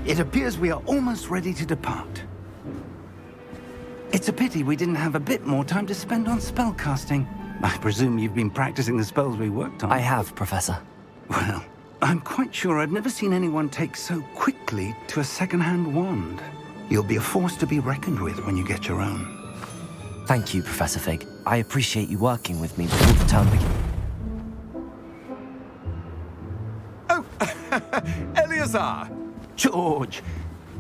It appears we are almost ready to depart. It's a pity we didn't have a bit more time to spend on spellcasting. I presume you've been practicing the spells we worked on. I have, Professor. Well, I'm quite sure I've never seen anyone take so quickly to a second-hand wand. You'll be a force to be reckoned with when you get your own. Thank you, Professor Fig. I appreciate you working with me before the term begins. Oh, Eleazar! George!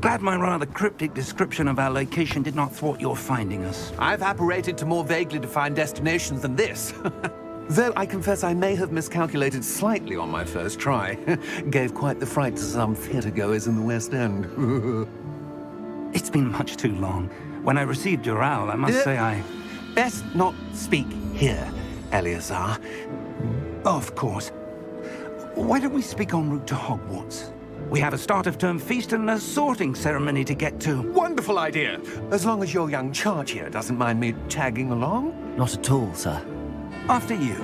Glad my rather cryptic description of our location did not thwart your finding us. I've apparated to more vaguely defined destinations than this. Though I confess I may have miscalculated slightly on my first try. Gave quite the fright to some theatre-goers in the West End. It's been much too long. When I received your owl, I must say I... Best not speak here, Eleazar. Of course. Why don't we speak en route to Hogwarts? We have a start-of-term feast and a sorting ceremony to get to. Wonderful idea! As long as your young charge here doesn't mind me tagging along. Not at all, sir. After you.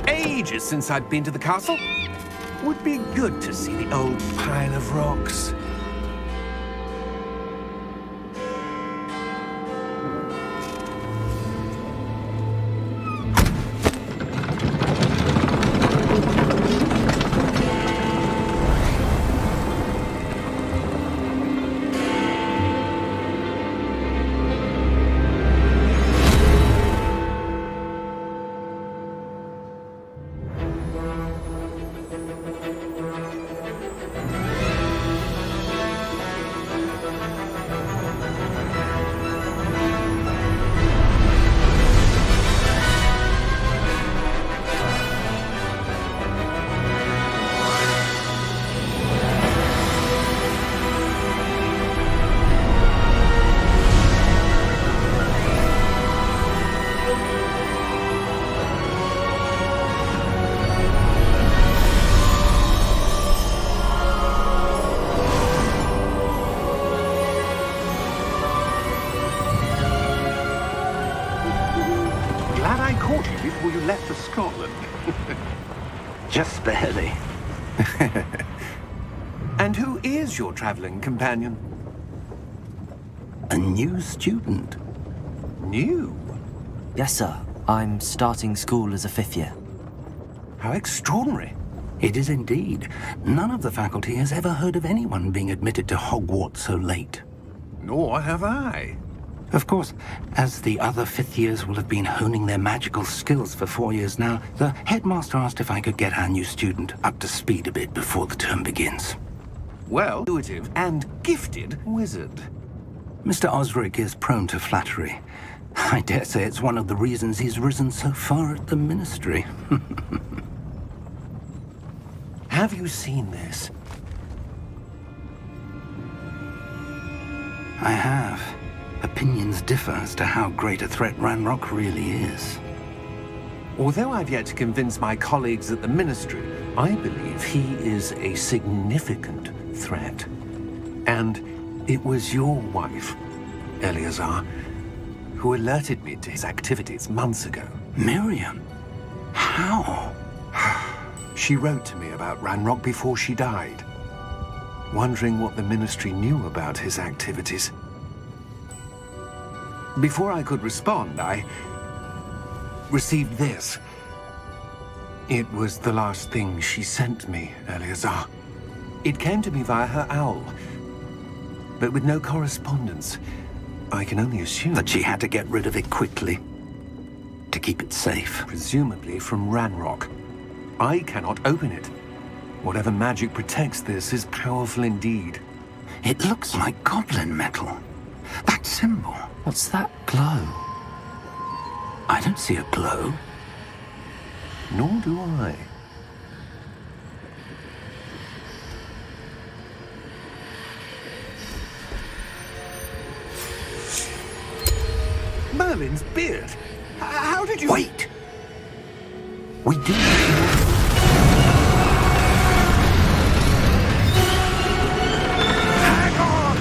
Ages since I'd been to the castle. Would be good to see the old pile of rocks. Before you left for Scotland. Just barely. And who is your traveling companion? A new student. New? Yes, sir. I'm starting school as a 5th year. How extraordinary. It is indeed. None of the faculty has ever heard of anyone being admitted to Hogwarts so late. Nor have I. Of course, as the other 5th years will have been honing their magical skills for 4 years now, the headmaster asked if I could get our new student up to speed a bit before the term begins. Well, intuitive and gifted wizard. Mr. Osric is prone to flattery. I dare say it's one of the reasons he's risen so far at the ministry. Have you seen this? I have. Opinions differ as to how great a threat Ranrock really is. Although I've yet to convince my colleagues at the Ministry, I believe he is a significant threat. And it was your wife, Eleazar, who alerted me to his activities months ago. Miriam? How? She wrote to me about Ranrock before she died, wondering what the Ministry knew about his activities. Before I could respond, I received this. It was the last thing she sent me, Eleazar. It came to me via her owl, but with no correspondence. I can only assume That she had to get rid of it quickly, to keep it safe. presumably from Ranrock. I cannot open it. Whatever magic protects this is powerful indeed. It looks like goblin metal. That symbol. What's that glow? I don't see a glow. Nor do I. Merlin's beard. How did you... Wait! We do... Hang on!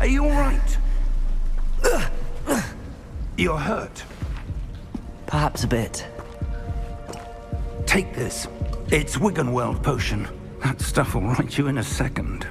Are you all right? You're hurt. Perhaps a bit. Take this. It's Wiggenweld potion. That stuff will right you in a second.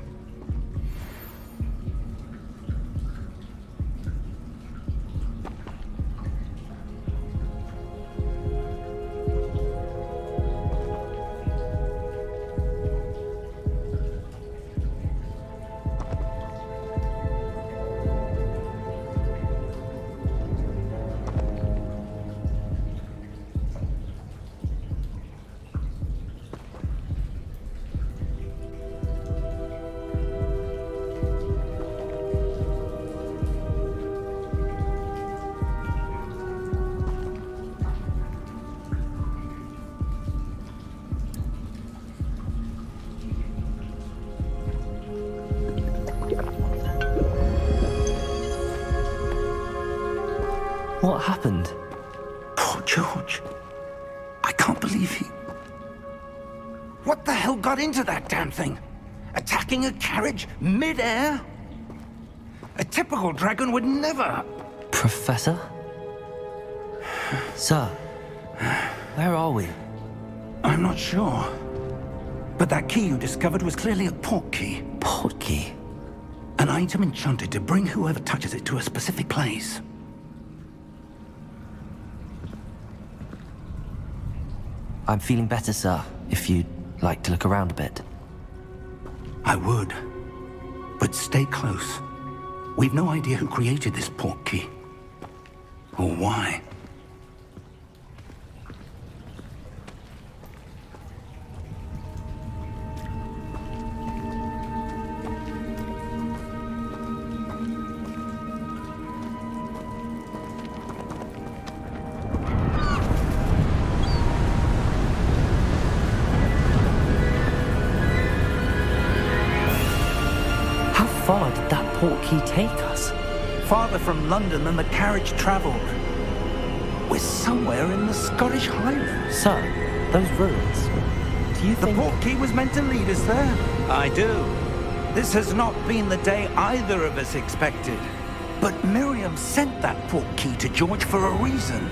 What happened? Poor George. I can't believe he... What the hell got into that damn thing? Attacking a carriage mid-air? A typical dragon would never... Professor? Sir, where are we? I'm not sure. But that key you discovered was clearly a portkey. Portkey? An item enchanted to bring whoever touches it to a specific place. I'm feeling better, sir, if you'd like to look around a bit. I would. But stay close. We've no idea who created this portkey. Or why. How far did that portkey take us? Farther from London than the carriage travelled. We're somewhere in the Scottish Highlands. Sir, those ruins. Do you The think... portkey was meant to lead us there? I do. This has not been the day either of us expected. But Miriam sent that portkey to George for a reason.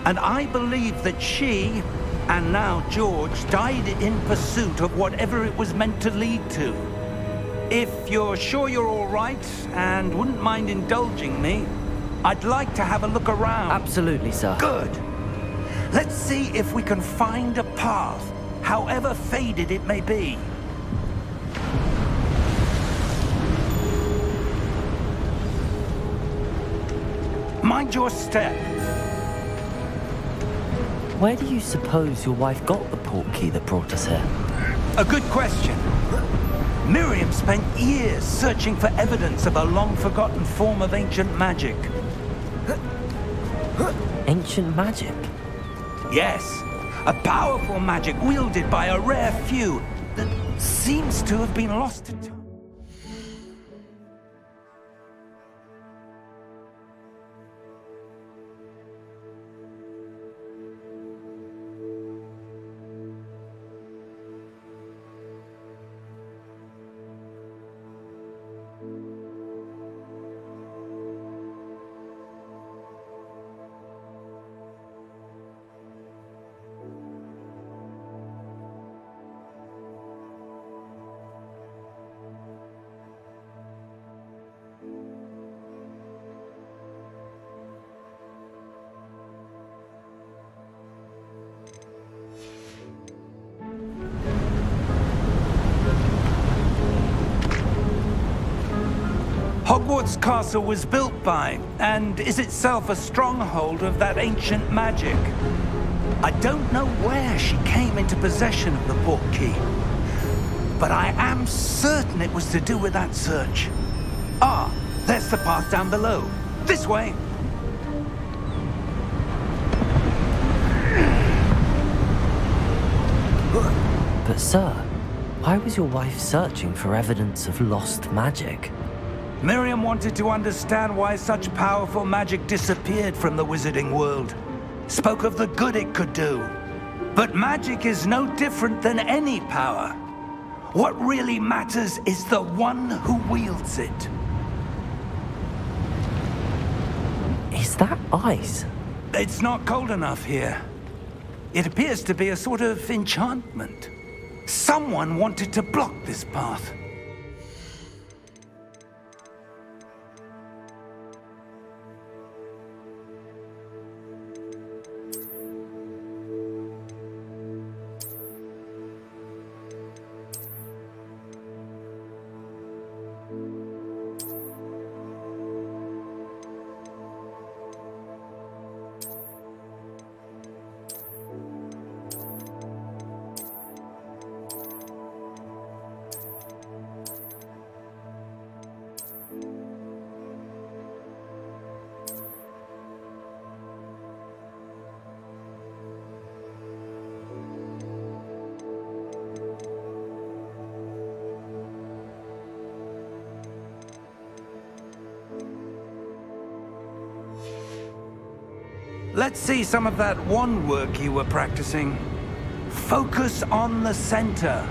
And I believe that she, and now George, died in pursuit of whatever it was meant to lead to. If you're sure you're all right and wouldn't mind indulging me, I'd like to have a look around. Absolutely, sir. Good. Let's see if we can find a path, however faded it may be. Mind your step. Where do you suppose your wife got the portkey that brought us here? A good question. Miriam spent years searching for evidence of a long-forgotten form of ancient magic. Ancient magic? Yes, a powerful magic wielded by a rare few that seems to have been lost to time. Hogwarts Castle was built by, and is itself a stronghold of that ancient magic. I don't know where she came into possession of the portkey, but I am certain it was to do with that search. Ah, there's the path down below. This way. But sir, why was your wife searching for evidence of lost magic? Miriam wanted to understand why such powerful magic disappeared from the wizarding world. Spoke of the good it could do. But magic is no different than any power. What really matters is the one who wields it. Is that ice? It's not cold enough here. It appears to be a sort of enchantment. Someone wanted to block this path. Let's see some of that wand work you were practicing. Focus on the center.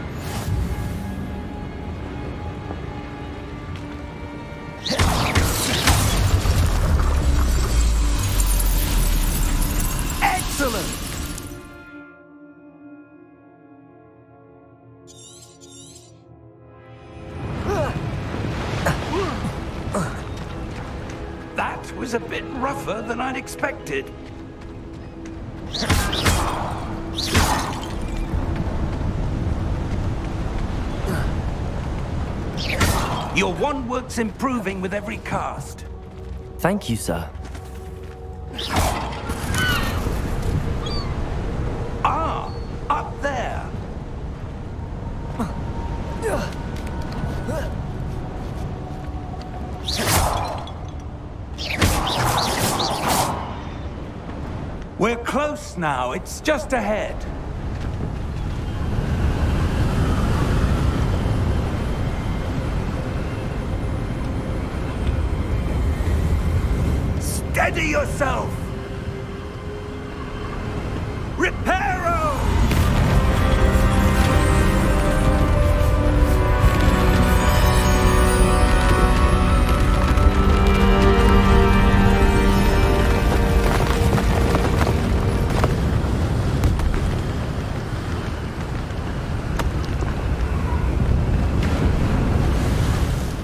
Excellent! That was a bit rougher than I'd expected. Your wand work's improving with every cast. Thank you, sir. Ah, up there. We're close now. It's just ahead. Steady yourself! Reparo!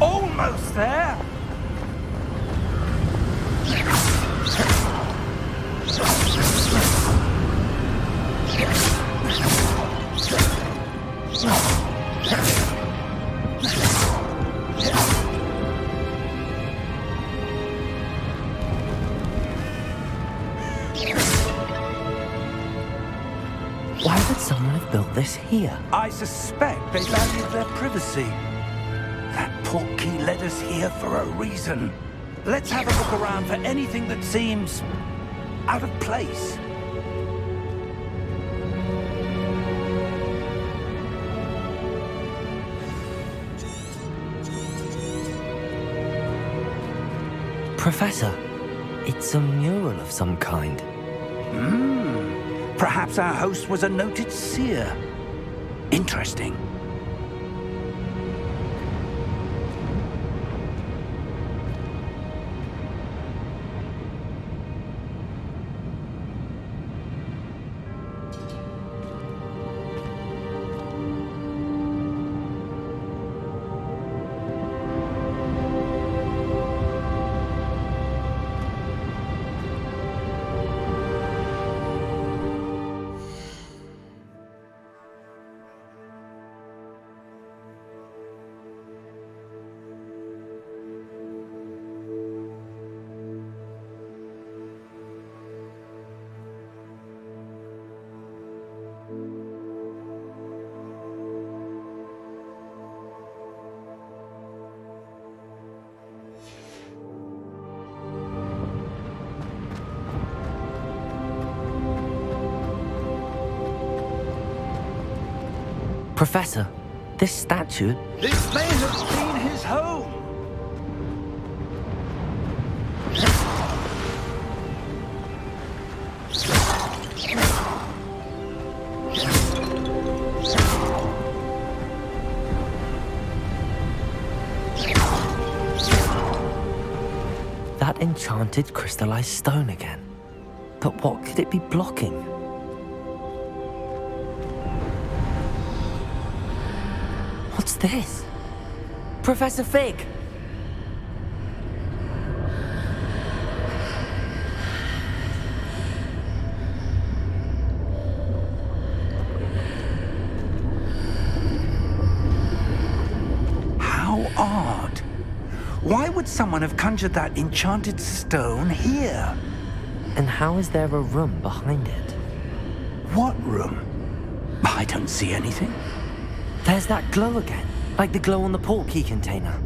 Almost there! Why would someone have built this here? I suspect they valued their privacy. That Portkey led us here for a reason. Let's have a look around for anything that seems out of place. Professor, it's a mural of some kind. Perhaps our host was a noted seer. Interesting. Professor, this statue... This may have been his home. That enchanted crystallized stone again. But what could it be blocking? What's this? Professor Fig! How odd. Why would someone have conjured that enchanted stone here? And how is there a room behind it? What room? I don't see anything. There's that glow again, like the glow on the portkey container.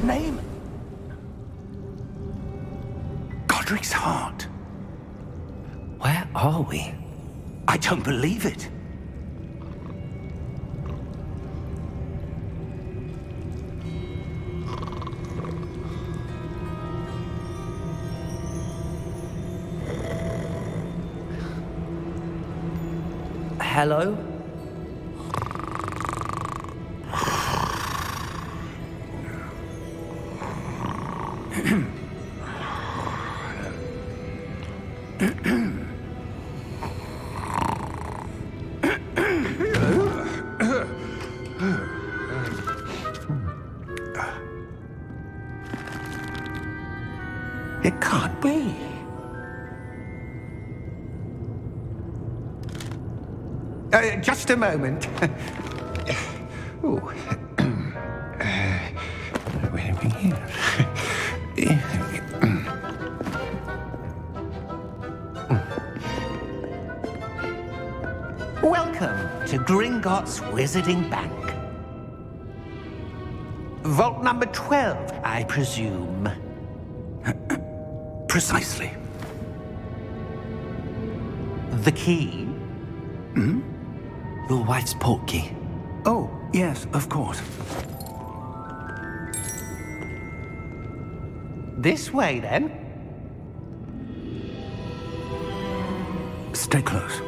Name? Godric's heart. Where are we? I don't believe it. Hello? It can't be. Just a moment. Ooh. Where are we here? Welcome to Gringotts Wizarding Bank. Vault number 12, I presume. Precisely. The key? Hmm? Your wife's portkey. Oh, yes, of course. This way, then. Stay close.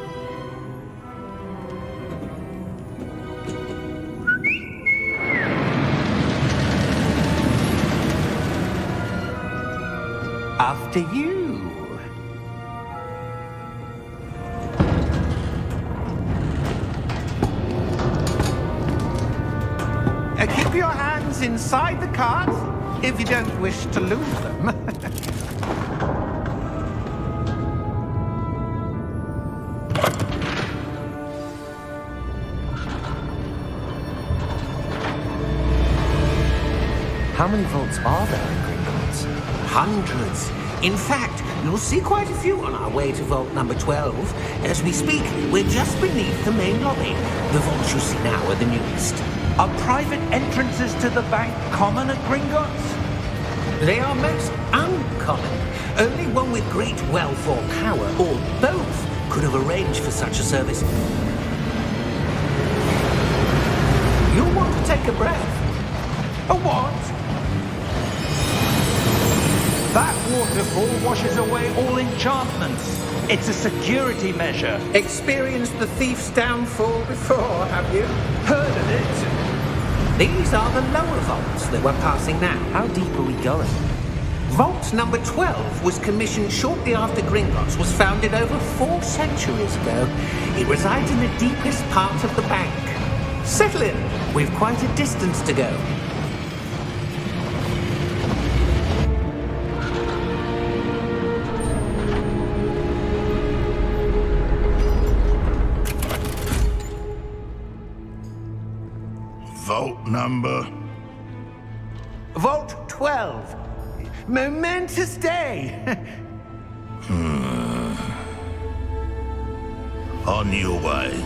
After you. Keep your hands inside the cart if you don't wish to lose them. How many vaults are there in Gringotts? Hundreds. In fact, you'll see quite a few on our way to vault number 12. As we speak, we're just beneath the main lobby. The vaults you see now are the newest. Are private entrances to the bank common at Gringotts? They are most uncommon. Only one with great wealth or power, or both, could have arranged for such a service. You'll want to take a breath. A what? That waterfall washes away all enchantments. It's a security measure. Experienced the thief's downfall before, have you? Heard of it? These are the lower vaults that we're passing now. How deep are we going? Vault number 12 was commissioned shortly after Gringotts was founded over 4 centuries ago. It resides in the deepest part of the bank. Settle in. We've quite a distance to go. Vault number? Vault 12. Momentous day. On your way.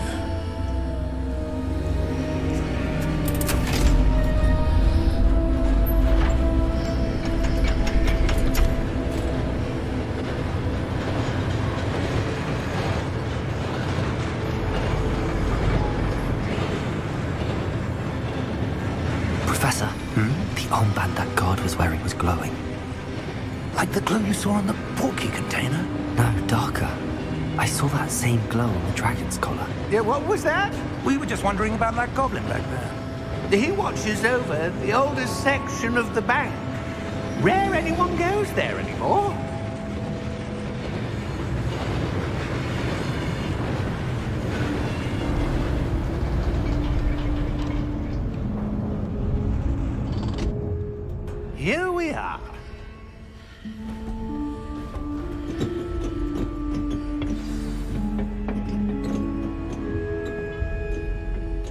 armband that guard was wearing was glowing. Like the glow you saw on the Portkey container? No, darker. I saw that same glow on the dragon's collar. Yeah, what was that? We were just wondering about that goblin back there. He watches over the oldest section of the bank. Rare anyone goes there anymore. Here we are.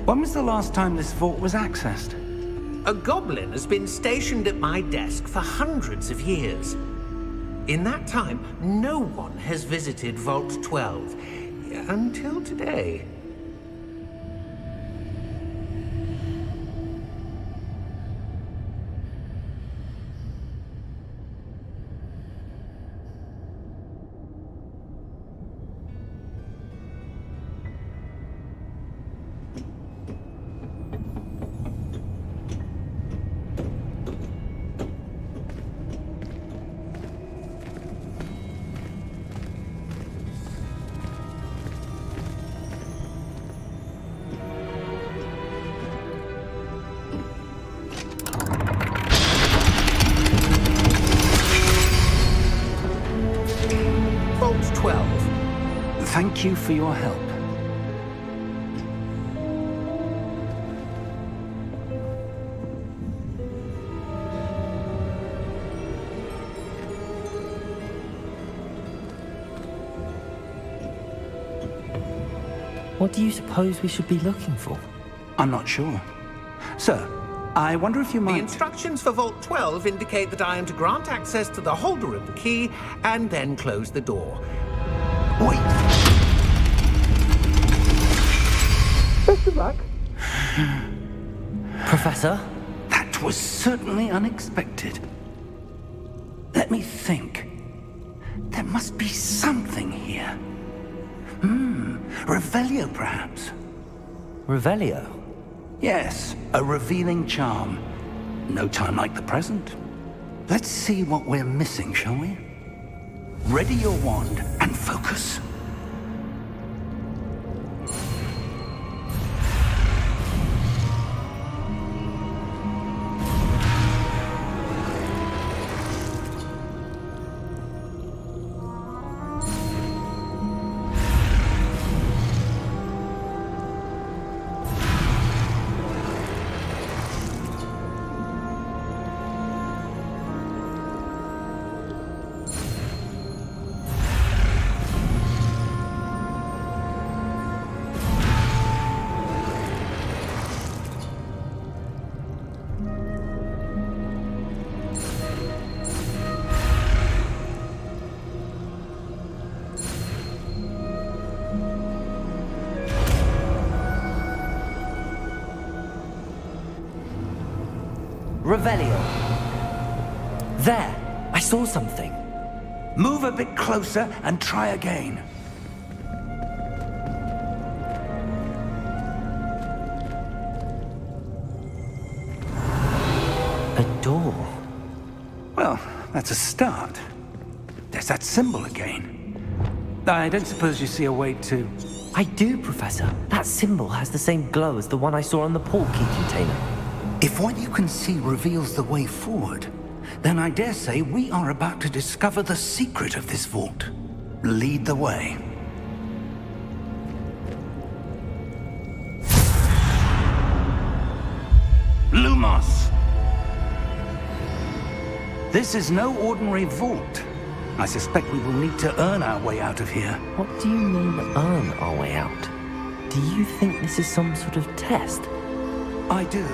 When was the last time this vault was accessed? A goblin has been stationed at my desk for hundreds of years. In that time, no one has visited Vault 12 until today. Vault 12. Thank you for your help. What do you suppose we should be looking for? I'm not sure. Sir, I wonder if you The might... instructions for Vault 12 indicate that I am to grant access to the holder of the key and then close the door. Wait! Best of luck. Professor? That was certainly unexpected. Let me think. There must be something here. Revelio, perhaps? Revelio? Yes, a revealing charm. No time like the present. Let's see what we're missing, shall we? Ready your wand and focus. Revelio. There! I saw something. Move a bit closer and try again. A door. Well, that's a start. There's that symbol again. I don't suppose you see a way to... I do, Professor. That symbol has the same glow as the one I saw on the Portkey container. If what you can see reveals the way forward, then I dare say we are about to discover the secret of this vault. Lead the way. Lumos! This is no ordinary vault. I suspect we will need to earn our way out of here. What do you mean, earn our way out? Do you think this is some sort of test? I do.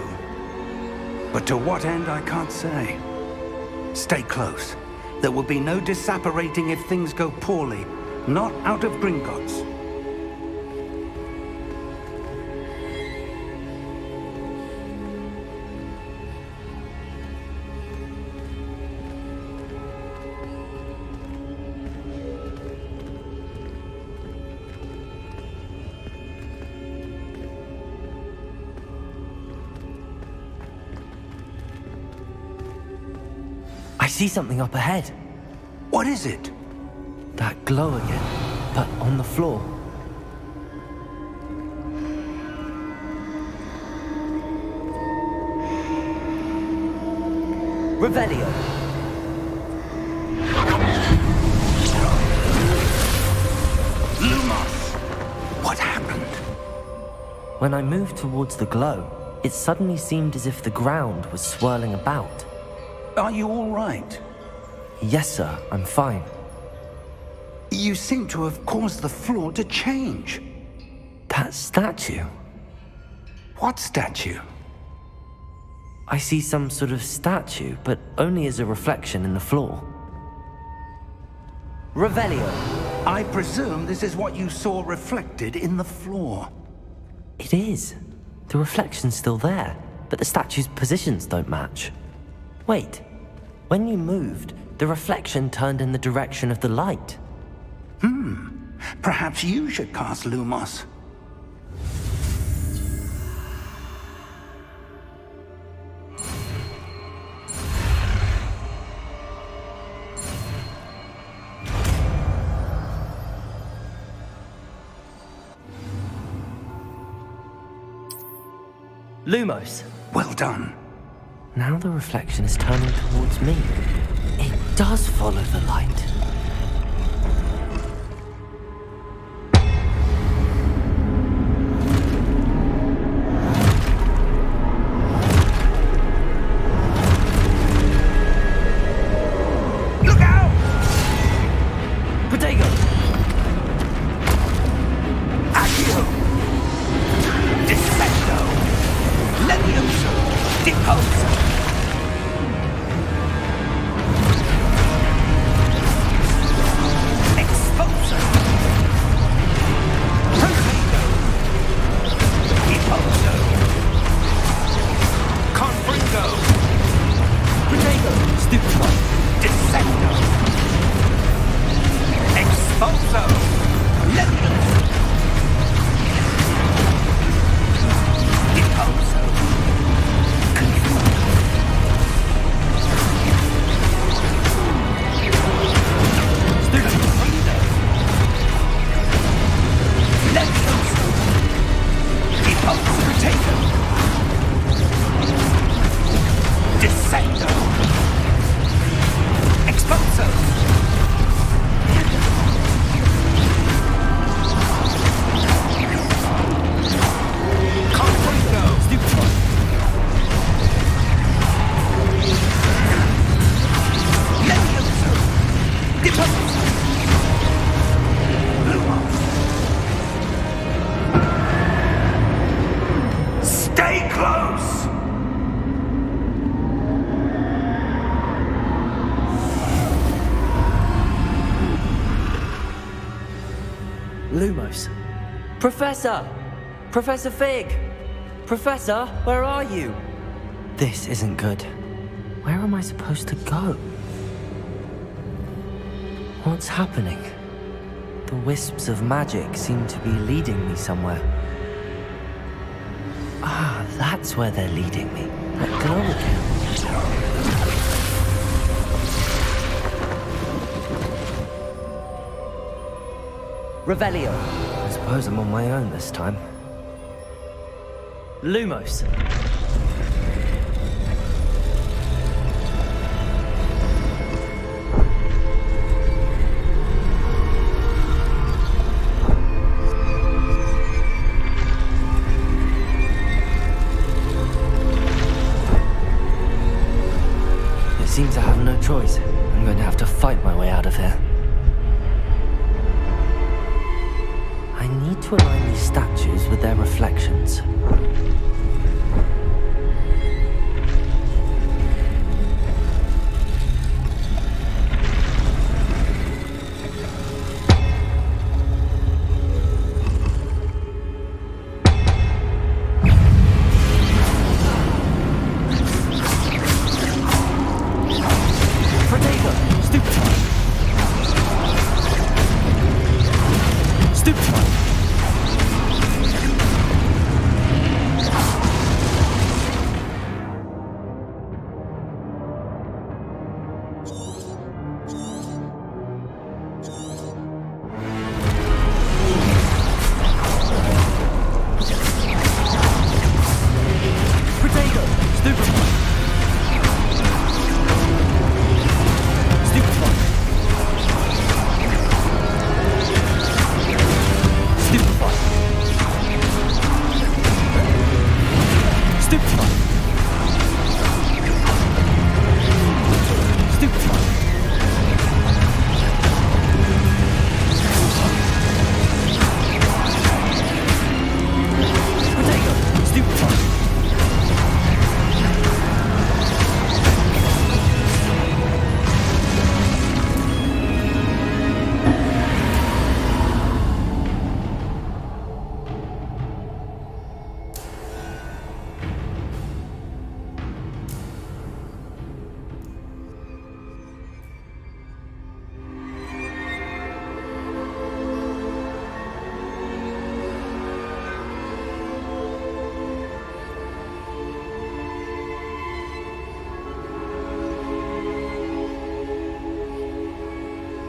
But to what end, I can't say. Stay close. There will be no disapparating if things go poorly. Not out of Gringotts. see something up ahead. What is it? That glow again, but on the floor. Revelio. Lumos! What happened? When I moved towards the glow, it suddenly seemed as if the ground was swirling about. Are you all right? Yes, sir, I'm fine. You seem to have caused the floor to change. That statue? What statue? I see some sort of statue, but only as a reflection in the floor. Revelio. I presume this is what you saw reflected in the floor. It is. The reflection's still there, but the statue's positions don't match. Wait. When you moved, the reflection turned in the direction of the light. Perhaps you should cast Lumos. Lumos. Well done. Now the reflection is turning towards me. It does follow the light. Look out! Protego! Accio! Dissecto! Levioso! Deposo! Exposo! Tornado! Deposo! Confringo! Protego! Stupefy! Dissecto! Exposo! Levioso! Deposo! Stay close! Lumos. Professor! Professor Fig! Professor, where are you? This isn't good. Where am I supposed to go? What's happening? The wisps of magic seem to be leading me somewhere. Ah, that's where they're leading me. That glow again. Revelio. I suppose I'm on my own this time. Lumos. It seems I have no choice. I'm going to have to fight my way out of here. I need to align these statues with their reflections. Stupefy! Stupefy! Potato! Stupefy!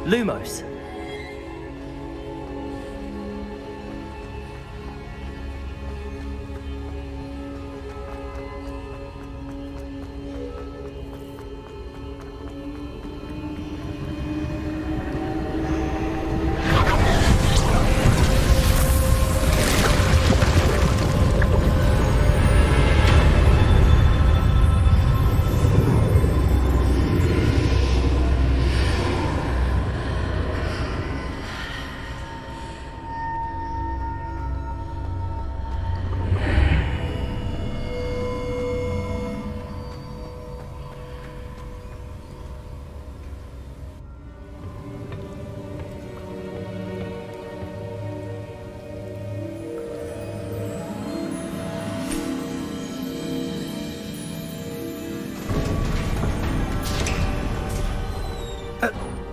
Lumos.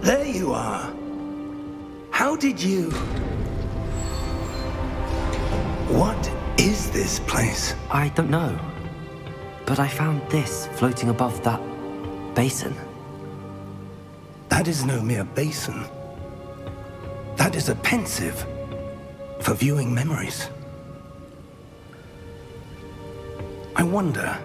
There you are. How did you... What is this place? I don't know. But I found this floating above that basin. That is no mere basin. That is a pensive for viewing memories. I wonder...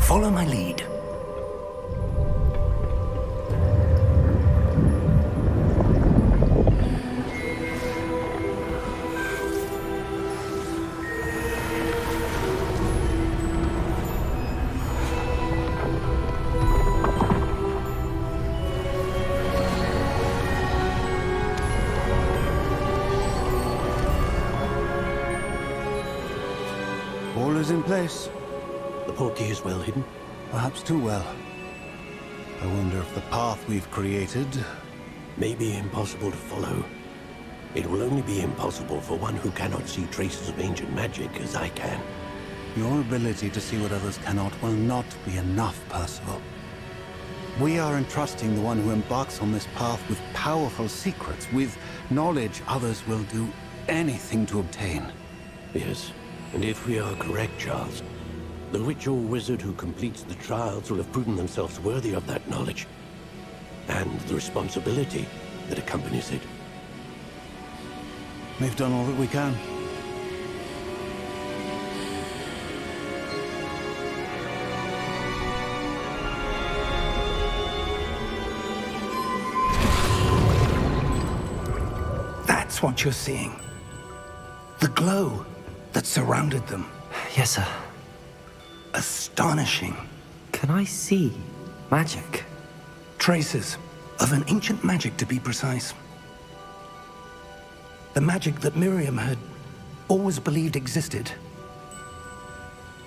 Follow my lead. All is in place. The portkey is well hidden. Perhaps too well. I wonder if the path we've created... May be impossible to follow. It will only be impossible for one who cannot see traces of ancient magic as I can. Your ability to see what others cannot will not be enough, Percival. We are entrusting the one who embarks on this path with powerful secrets, with knowledge others will do anything to obtain. Yes, and if we are correct, Charles, the witch or wizard who completes the trials will have proven themselves worthy of that knowledge, and the responsibility that accompanies it. We've done all that we can. That's what you're seeing. The glow that surrounded them. Yes, sir. Astonishing. Can I see magic? Traces of an ancient magic, to be precise. The magic that Miriam had always believed existed,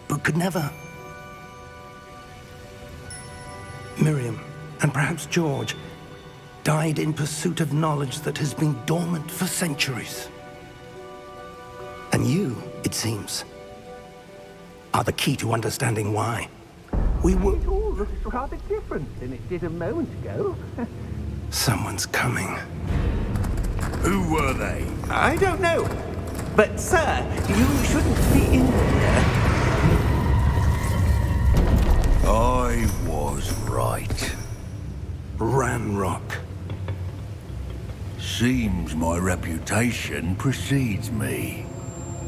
but could never. Miriam, and perhaps George, died in pursuit of knowledge that has been dormant for centuries. And you, it seems, are the key to understanding why. We were... It all looks rather different than it did a moment ago. Someone's coming. Who were they? I don't know. But, sir, you shouldn't be in here. I was right. Ranrock. Seems my reputation precedes me.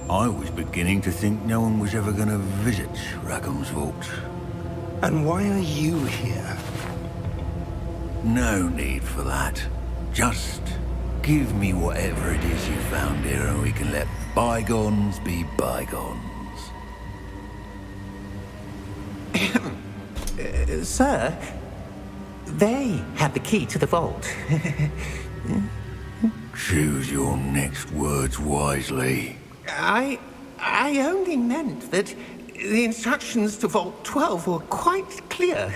I was beginning to think no one was ever going to visit Rackham's vault. And why are you here? No need for that. Just give me whatever it is you found here and we can let bygones be bygones. Sir, they had the key to the vault. Choose your next words wisely. I only meant that the instructions to Vault 12 were quite clear.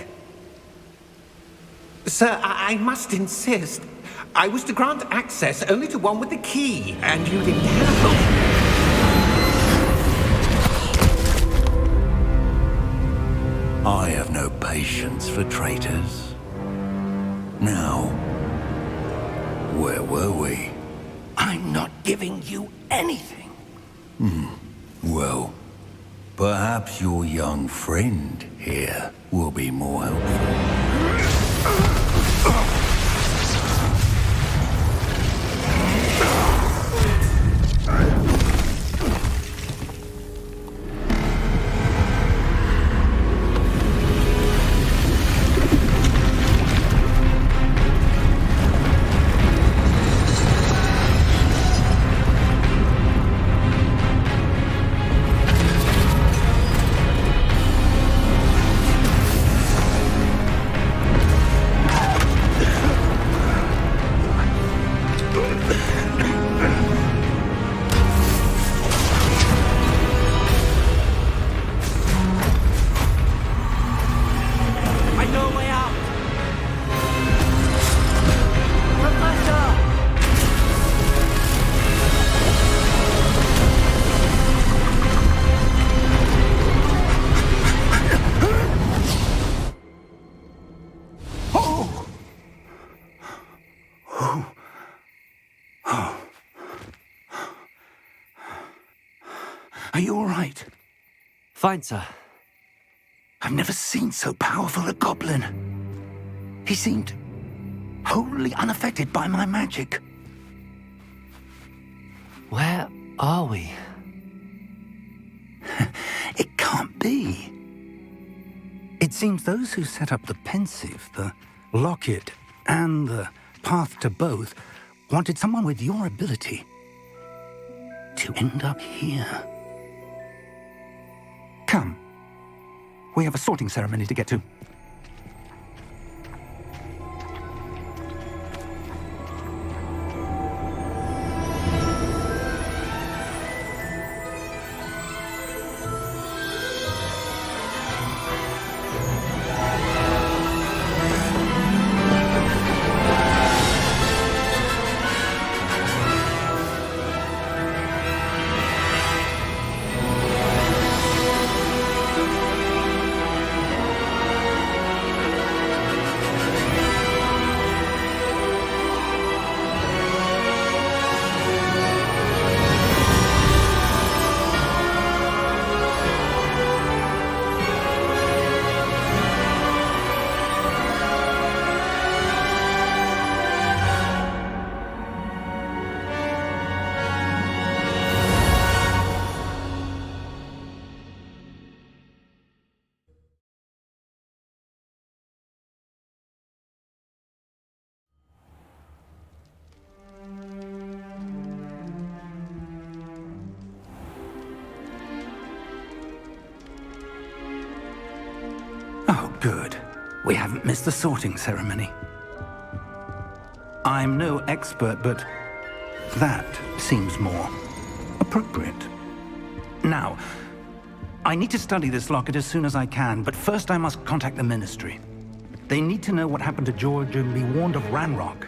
Sir, I must insist. I was to grant access only to one with the key, and you didn't have. I have no patience for traitors. Now, where were we? I'm not giving you anything. Well, perhaps your young friend here will be more helpful. Are you all right? Fine, sir. I've never seen so powerful a goblin. He seemed wholly unaffected by my magic. Where are we? It can't be. It seems those who set up the pensive, the locket, and the path to both wanted someone with your ability to end up here. Come. We have a sorting ceremony to get to. Oh, good. We haven't missed the sorting ceremony. I'm no expert, but that seems more appropriate. Now, I need to study this locket as soon as I can, but first I must contact the Ministry. They need to know what happened to George and be warned of Ranrock.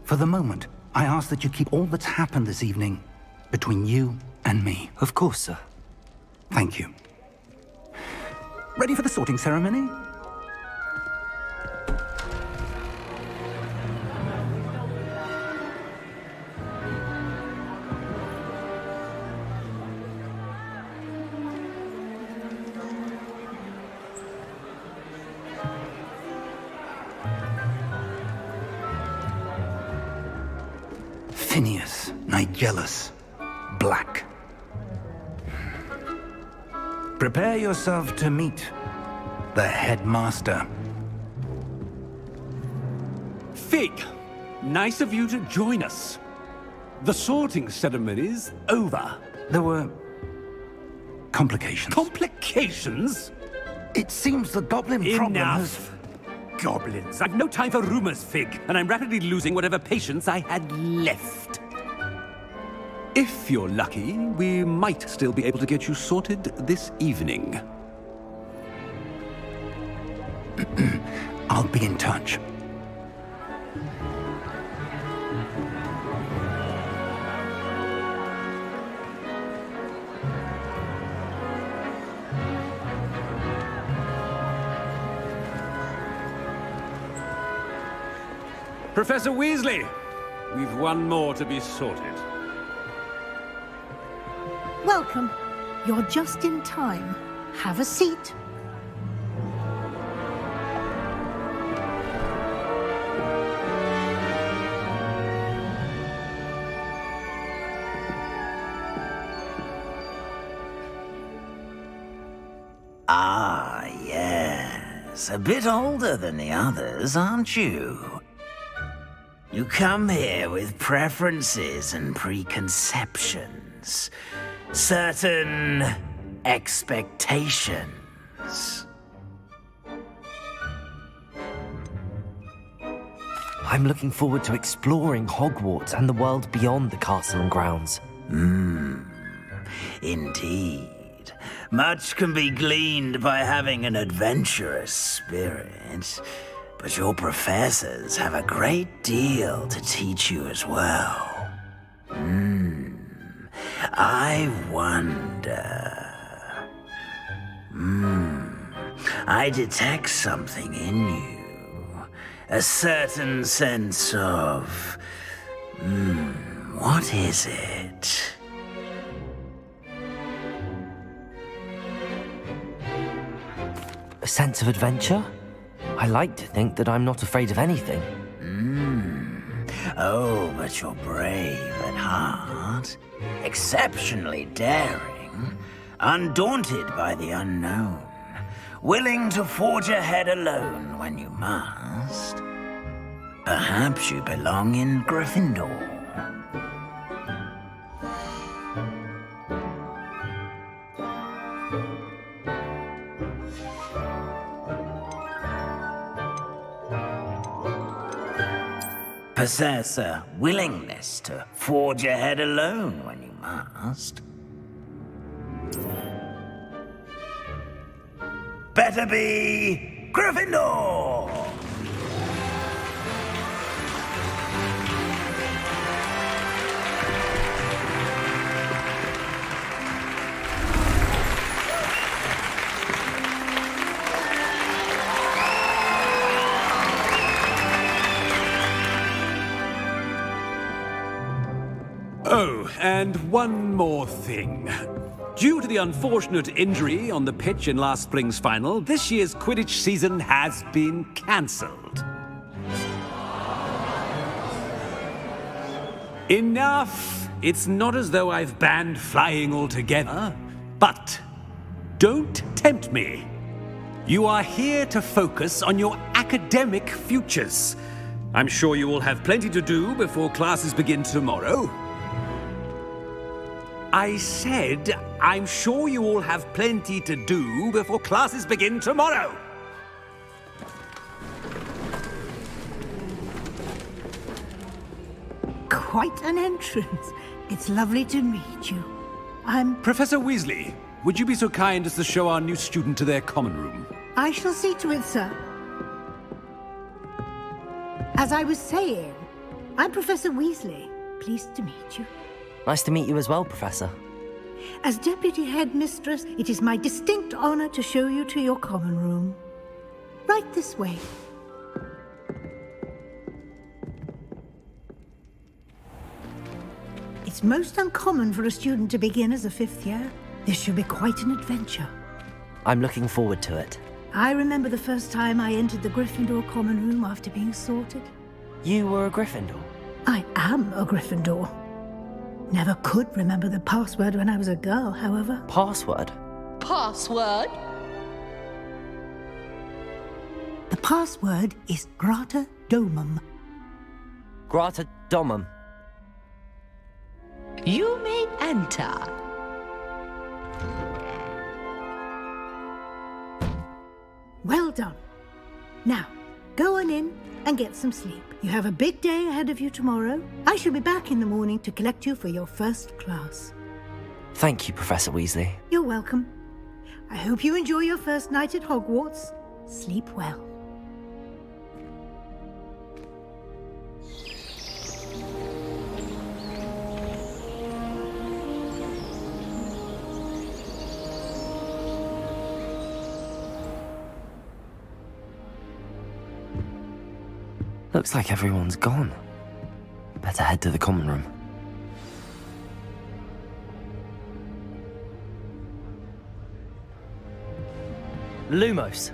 For the moment, I ask that you keep all that's happened this evening between you and me. Of course, sir. Thank you. Ready for the sorting ceremony? Phineas, Nigellus, Black. Prepare yourself to meet the headmaster. Fig, nice of you to join us. The sorting ceremony's over. There were complications. Complications? It seems the goblin problem has... Enough! Goblins. I've no time for rumors, Fig, and I'm rapidly losing whatever patience I had left. If you're lucky, we might still be able to get you sorted this evening. I'll be in touch. Professor Weasley, we've one more to be sorted. Welcome. You're just in time. Have a seat. Ah, yes. A bit older than the others, aren't you? You come here with preferences and preconceptions. Certain expectations. I'm looking forward to exploring Hogwarts and the world beyond the castle and grounds. Indeed. Much can be gleaned by having an adventurous spirit, but your professors have a great deal to teach you as well. I wonder... I detect something in you. A certain sense of... what is it? A sense of adventure? I like to think that I'm not afraid of anything. Oh, but you're brave at heart, exceptionally daring, undaunted by the unknown, willing to forge ahead alone when you must. Perhaps you belong in Gryffindor. Possess a willingness to forge ahead alone when you must. Better be Gryffindor! Oh, and one more thing. Due to the unfortunate injury on the pitch in last spring's final, this year's Quidditch season has been cancelled. Enough! It's not as though I've banned flying altogether, but don't tempt me. You are here to focus on your academic futures. I'm sure you will have plenty to do before classes begin tomorrow. I said, I'm sure you all have plenty to do before classes begin tomorrow. Quite an entrance. It's lovely to meet you. I'm... Professor Weasley, would you be so kind as to show our new student to their common room? I shall see to it, sir. As I was saying, I'm Professor Weasley. Pleased to meet you. Nice to meet you as well, Professor. As Deputy Headmistress, it is my distinct honor to show you to your common room. Right this way. It's most uncommon for a student to begin as a fifth year. This should be quite an adventure. I'm looking forward to it. I remember the first time I entered the Gryffindor common room after being sorted. You were a Gryffindor? I am a Gryffindor. Never could remember the password when I was a girl, however. Password? Password? password is Grata Domum. Grata Domum. You may enter. Well done. Now, go on in and get some sleep. You have a big day ahead of you tomorrow. I shall be back in the morning to collect you for your first class. Thank you, Professor Weasley. You're welcome. I hope you enjoy your first night at Hogwarts. Sleep well. Looks like everyone's gone. Better head to the common room. Lumos.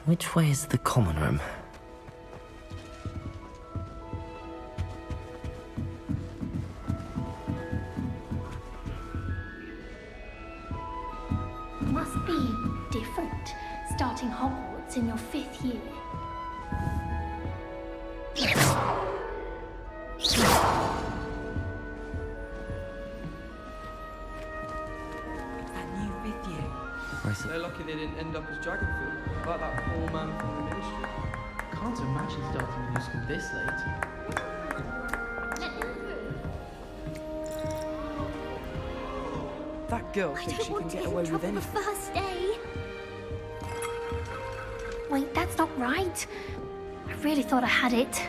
Which way is the common room? Must be different, starting Hogwarts in your 5th year. That new 5th year. They're lucky they didn't end up as Dragonfield, like that poor man from the Ministry. Can't imagine starting a new school this late. That girl thinks she can get away with anything. The first day. Wait, that's not right. I really thought I had it.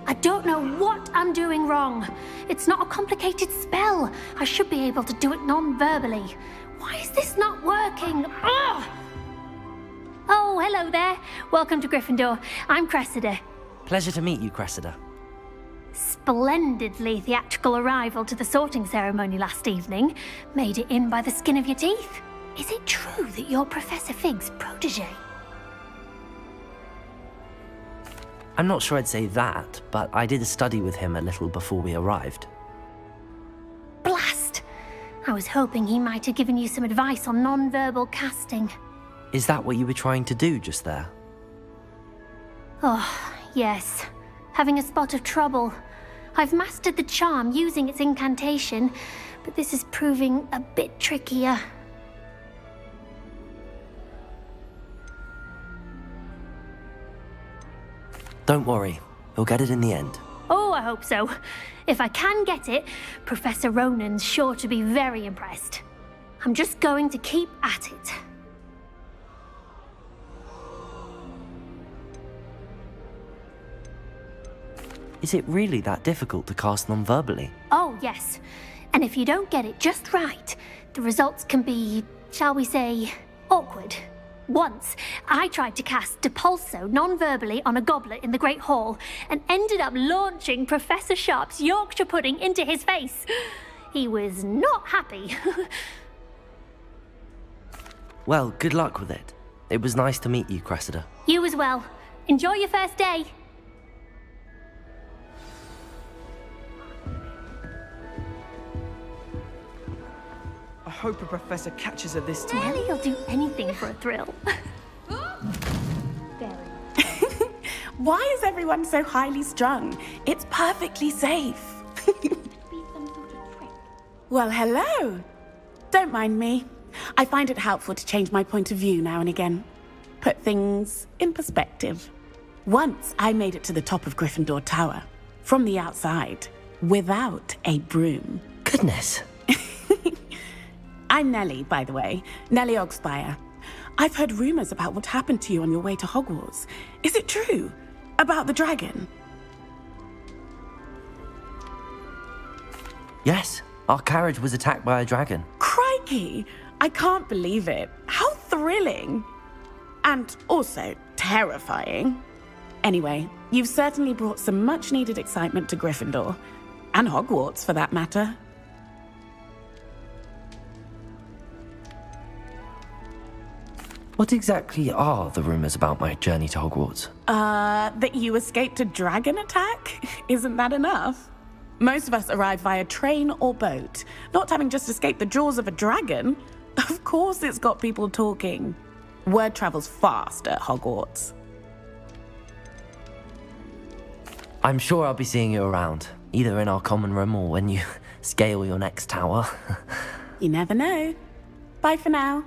I don't know what I'm doing wrong. It's not a complicated spell. I should be able to do it non-verbally. Why is this not working? Ugh! Oh, hello there. Welcome to Gryffindor. I'm Cressida. Pleasure to meet you, Cressida. Splendidly theatrical arrival to the sorting ceremony last evening. Made it in by the skin of your teeth. Is it true that you're Professor Fig's protege? I'm not sure I'd say that, but I did study with him a little before we arrived. Blast! I was hoping he might have given you some advice on non-verbal casting. Is that what you were trying to do just there? Oh, yes. Having a spot of trouble. I've mastered the charm using its incantation, but this is proving a bit trickier. Don't worry, you'll get it in the end. Oh, I hope so. If I can get it, Professor Ronan's sure to be very impressed. I'm just going to keep at it. Is it really that difficult to cast non-verbally? Oh, yes. And if you don't get it just right, the results can be, shall we say, awkward. Once, I tried to cast Depulso non-verbally on a goblet in the Great Hall and ended up launching Professor Sharp's Yorkshire pudding into his face. He was not happy. Well, good luck with it. It was nice to meet you, Cressida. You as well. Enjoy your first day. I hope a professor catches her this time. Nelly will do anything for a thrill. Why is everyone so highly strung? It's perfectly safe. Well, hello. Don't mind me. I find it helpful to change my point of view now and again. Put things in perspective. Once I made it to the top of Gryffindor Tower, from the outside, without a broom. Goodness. I'm Nellie, by the way. Nellie Ogspire. I've heard rumors about what happened to you on your way to Hogwarts. Is it true? About the dragon? Yes, our carriage was attacked by a dragon. Crikey! I can't believe it. How thrilling! And also terrifying. Anyway, you've certainly brought some much-needed excitement to Gryffindor. And Hogwarts, for that matter. What exactly are the rumors about my journey to Hogwarts? That you escaped a dragon attack? Isn't that enough? Most of us arrive via train or boat, not having just escaped the jaws of a dragon. Of course it's got people talking. Word travels fast at Hogwarts. I'm sure I'll be seeing you around, either in our common room or when you scale your next tower. You never know. Bye for now.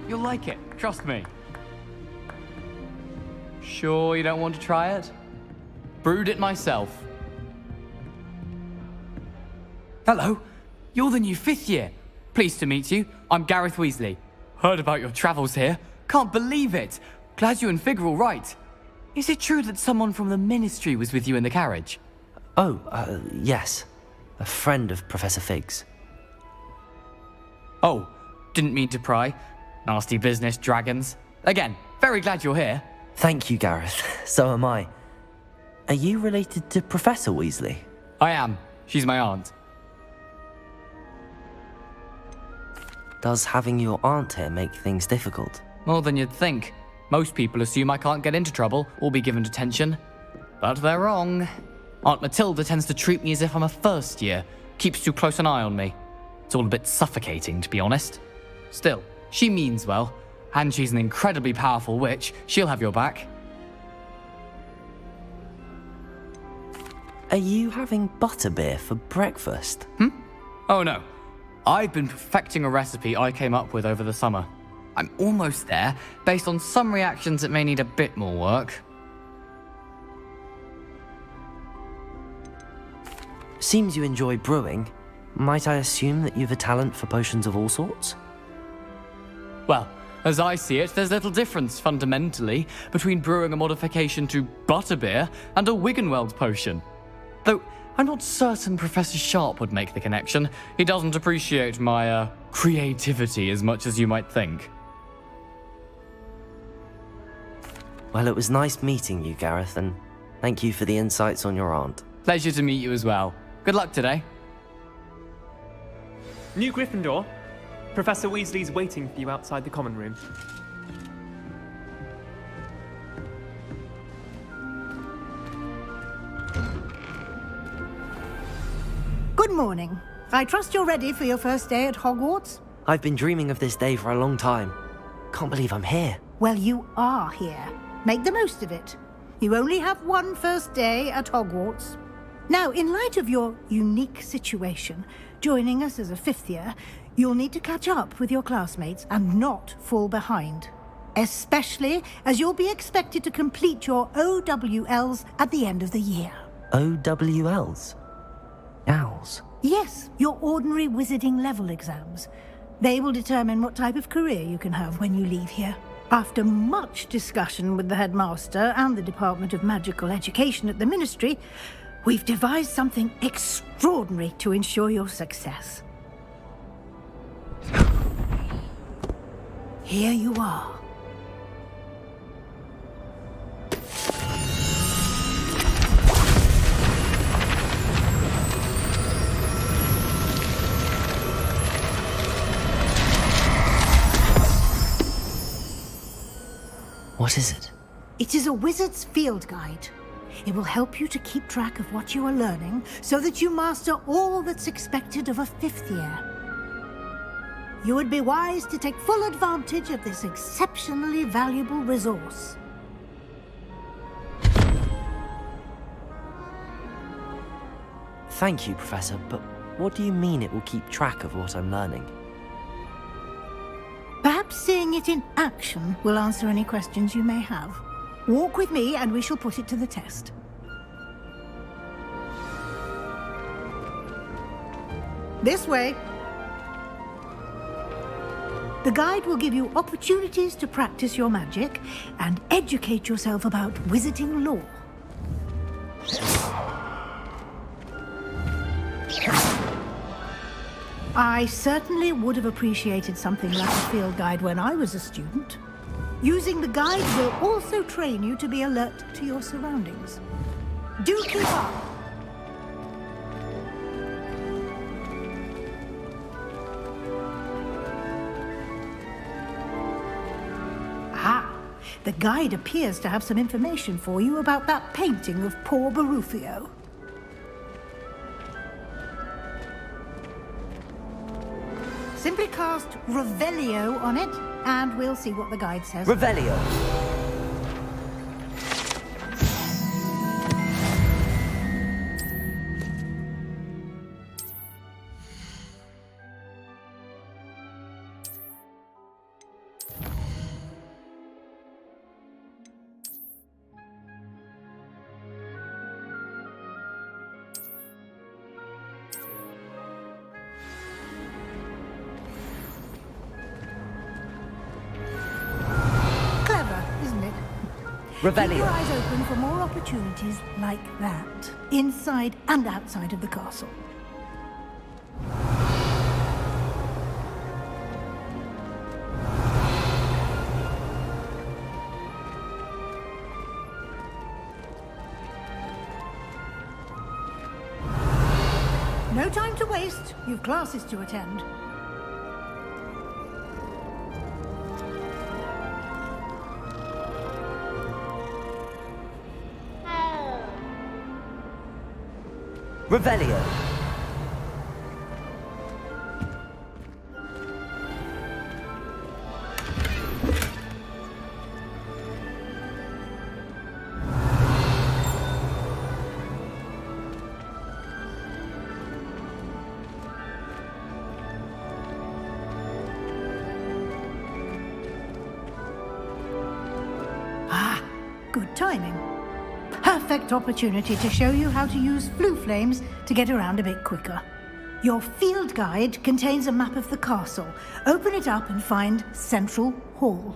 You'll like it, trust me. Sure you don't want to try it? Brewed it myself. Hello, you're the new 5th year. Pleased to meet you. I'm Gareth Weasley. Heard about your travels here. Can't believe it. Glad you and Fig are all right. Is it true that someone from the Ministry was with you in the carriage? Oh, yes. A friend of Professor Fig's. Oh, didn't mean to pry. Nasty business, dragons. Again, very glad you're here. Thank you, Gareth. So am I. Are you related to Professor Weasley? I am. She's my aunt. Does having your aunt here make things difficult? More than you'd think. Most people assume I can't get into trouble or be given detention. But they're wrong. Aunt Matilda tends to treat me as if I'm a first year. Keeps too close an eye on me. It's all a bit suffocating, to be honest. Still, she means well. And she's an incredibly powerful witch. She'll have your back. Are you having butterbeer for breakfast? Oh no. I've been perfecting a recipe I came up with over the summer. I'm almost there. Based on some reactions, it may need a bit more work. Seems you enjoy brewing. Might I assume that you've a talent for potions of all sorts? Well, as I see it, there's little difference, fundamentally, between brewing a modification to butterbeer and a Wiggenweld potion. Though, I'm not certain Professor Sharp would make the connection. He doesn't appreciate my, creativity as much as you might think. Well, it was nice meeting you, Gareth, and thank you for the insights on your aunt. Pleasure to meet you as well. Good luck today. New Gryffindor. Professor Weasley's waiting for you outside the common room. Good morning. I trust you're ready for your first day at Hogwarts? I've been dreaming of this day for a long time. Can't believe I'm here. Well, you are here. Make the most of it. You only have one first day at Hogwarts. Now, in light of your unique situation, joining us as a 5th year, you'll need to catch up with your classmates and not fall behind. Especially as you'll be expected to complete your OWLs at the end of the year. OWLs? Owls? Yes, your ordinary wizarding level exams. They will determine what type of career you can have when you leave here. After much discussion with the headmaster and the Department of Magical Education at the Ministry, we've devised something extraordinary to ensure your success. Here you are. What is it? It is a wizard's field guide. It will help you to keep track of what you are learning so that you master all that's expected of a 5th year. You would be wise to take full advantage of this exceptionally valuable resource. Thank you, Professor, but what do you mean it will keep track of what I'm learning? Perhaps seeing it in action will answer any questions you may have. Walk with me and we shall put it to the test. This way. The guide will give you opportunities to practice your magic and educate yourself about wizarding lore. I certainly would have appreciated something like a field guide when I was a student. Using the guide will also train you to be alert to your surroundings. Do keep up! Ah, the guide appears to have some information for you about that painting of poor Barufio. Simply cast Revelio on it, and we'll see what the guide says. Revelio. Revelio. Keep your eyes open for more opportunities like that, inside and outside of the castle. No time to waste. You've classes to attend. Revelio. Ah, good timing. Perfect opportunity to show you how to use flue flames to get around a bit quicker. Your field guide contains a map of the castle. Open it up and find Central Hall.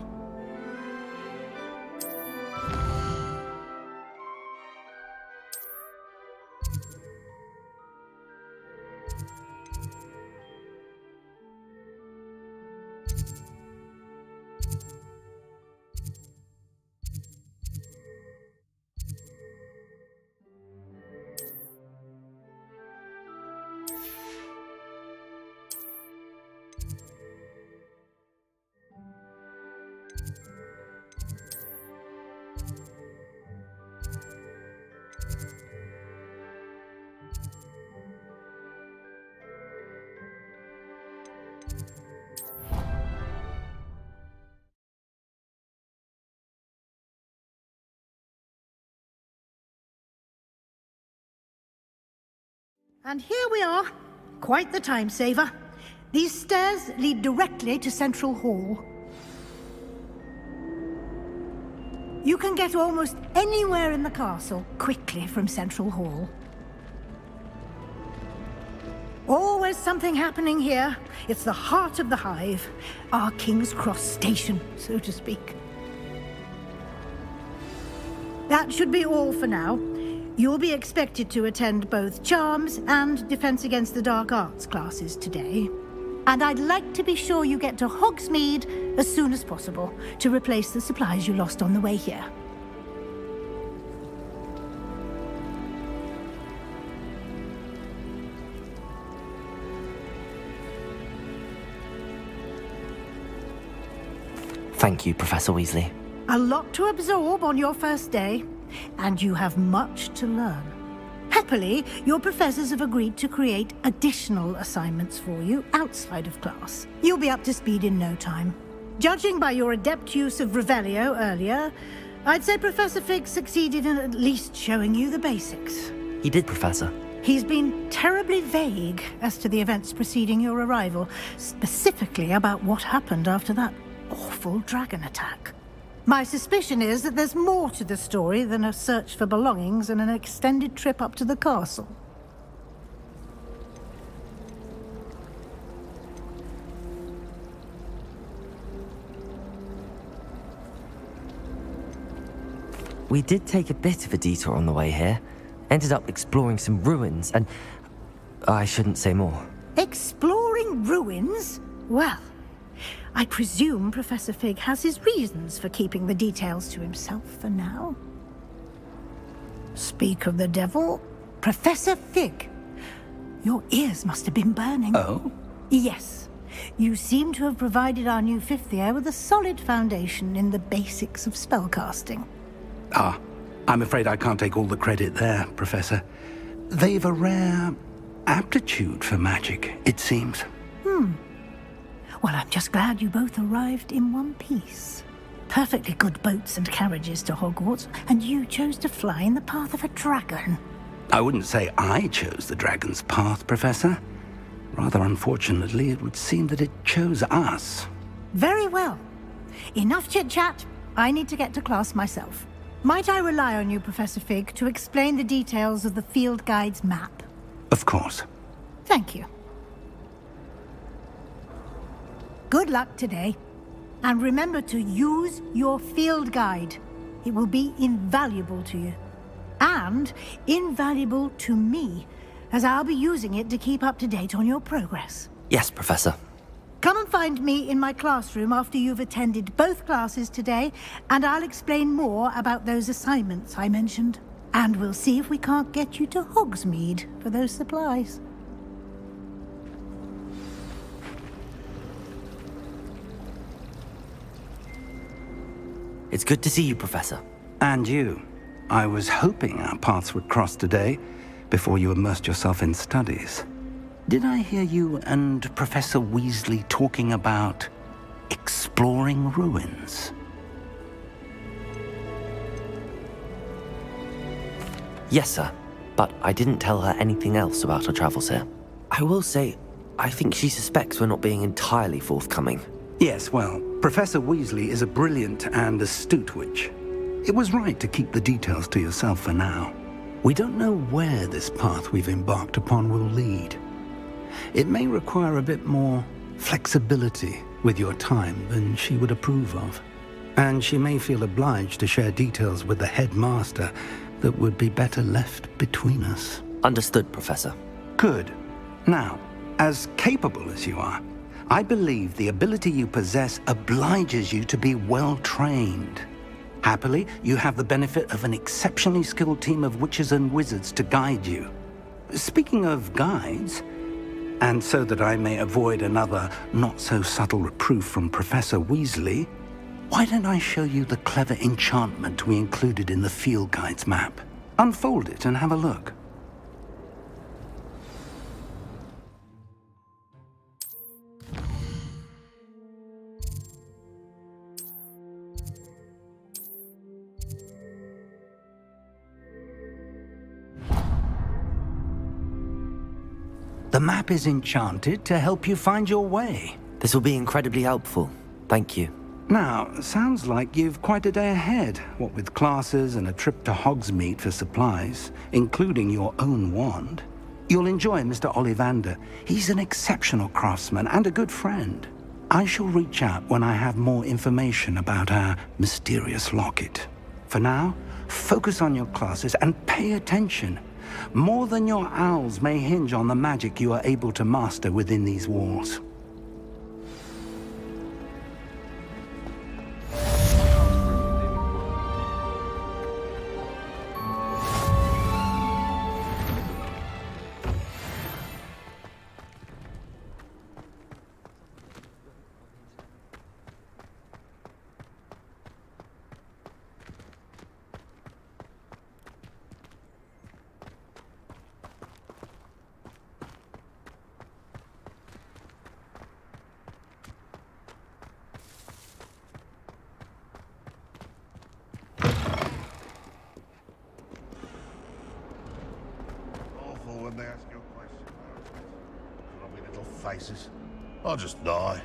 And here we are. Quite the time saver. These stairs lead directly to Central Hall. You can get almost anywhere in the castle quickly from Central Hall. Always something happening here. It's the heart of the hive. Our King's Cross station, so to speak. That should be all for now. You'll be expected to attend both Charms and Defense Against the Dark Arts classes today. And I'd like to be sure you get to Hogsmeade as soon as possible to replace the supplies you lost on the way here. Thank you, Professor Weasley. A lot to absorb on your first day, and you have much to learn. Happily, your professors have agreed to create additional assignments for you outside of class. You'll be up to speed in no time. Judging by your adept use of Revelio earlier, I'd say Professor Fig succeeded in at least showing you the basics. He did, Professor. He's been terribly vague as to the events preceding your arrival, specifically about what happened after that awful dragon attack. My suspicion is that there's more to the story than a search for belongings and an extended trip up to the castle. We did take a bit of a detour on the way here. Ended up exploring some ruins, and I shouldn't say more. Exploring ruins? Well, I presume Professor Fig has his reasons for keeping the details to himself for now. Speak of the devil, Professor Fig. Your ears must have been burning. Oh? Yes. You seem to have provided our new fifth year with a solid foundation in the basics of spellcasting. Ah, I'm afraid I can't take all the credit there, Professor. They've a rare aptitude for magic, it seems. Well, I'm just glad you both arrived in one piece. Perfectly good boats and carriages to Hogwarts, and you chose to fly in the path of a dragon. I wouldn't say I chose the dragon's path, Professor. Rather unfortunately, it would seem that it chose us. Very well. Enough chit-chat. I need to get to class myself. Might I rely on you, Professor Fig, to explain the details of the field guide's map? Of course. Thank you. Good luck today. And remember to use your field guide. It will be invaluable to you. And invaluable to me, as I'll be using it to keep up to date on your progress. Yes, Professor. Come and find me in my classroom after you've attended both classes today, and I'll explain more about those assignments I mentioned. And we'll see if we can't get you to Hogsmeade for those supplies. It's good to see you, Professor. And you. I was hoping our paths would cross today, before you immersed yourself in studies. Did I hear you and Professor Weasley talking about exploring ruins? Yes, sir. But I didn't tell her anything else about our travels here. I will say, I think she suspects we're not being entirely forthcoming. Yes, well, Professor Weasley is a brilliant and astute witch. It was right to keep the details to yourself for now. We don't know where this path we've embarked upon will lead. It may require a bit more flexibility with your time than she would approve of. And she may feel obliged to share details with the headmaster that would be better left between us. Understood, Professor. Good. Now, as capable as you are, I believe the ability you possess obliges you to be well-trained. Happily, you have the benefit of an exceptionally skilled team of witches and wizards to guide you. Speaking of guides, and so that I may avoid another not-so-subtle reproof from Professor Weasley, why don't I show you the clever enchantment we included in the field guide's map? Unfold it and have a look. The map is enchanted to help you find your way. This will be incredibly helpful. Thank you. Now, sounds like you've quite a day ahead, what with classes and a trip to Hogsmeade for supplies, including your own wand. You'll enjoy Mr. Ollivander. He's an exceptional craftsman and a good friend. I shall reach out when I have more information about our mysterious locket. For now, focus on your classes and pay attention. More than your owls may hinge on the magic you are able to master within these walls. When they ask you a question, put on me little faces. I'll just die.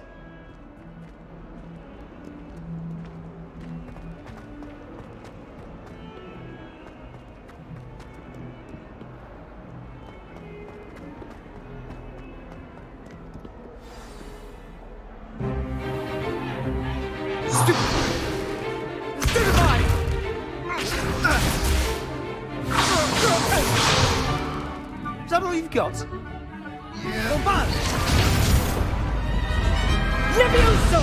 Stupefy! you've got? Levioso!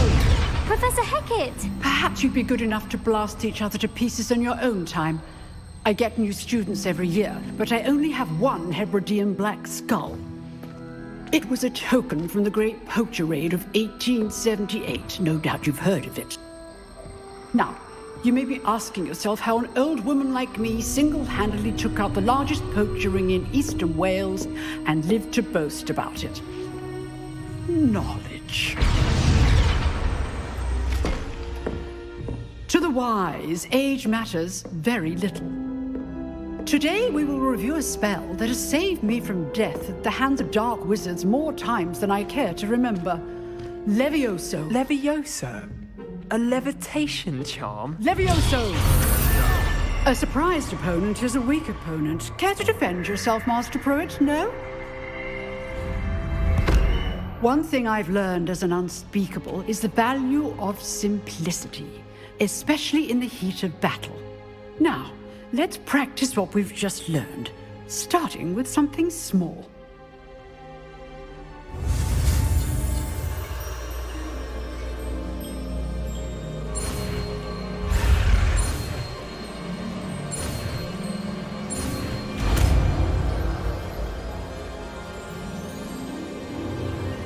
Professor Hecat! Perhaps you'd be good enough to blast each other to pieces in your own time. I get new students every year, but I only have one Hebridean black skull. It was a token from the Great Poacher Raid of 1878. No doubt you've heard of it. Now, you may be asking yourself how an old woman like me single-handedly took out the largest poacher ring in eastern Wales and lived to boast about it. Knowledge. To the wise, age matters very little. Today we will review a spell that has saved me from death at the hands of dark wizards more times than I care to remember. Levioso. Levioso? A levitation charm? Levioso! A surprised opponent is a weak opponent. Care to defend yourself, Master Pruitt? No? One thing I've learned as an unspeakable is the value of simplicity, especially in the heat of battle. Now, let's practice what we've just learned, starting with something small.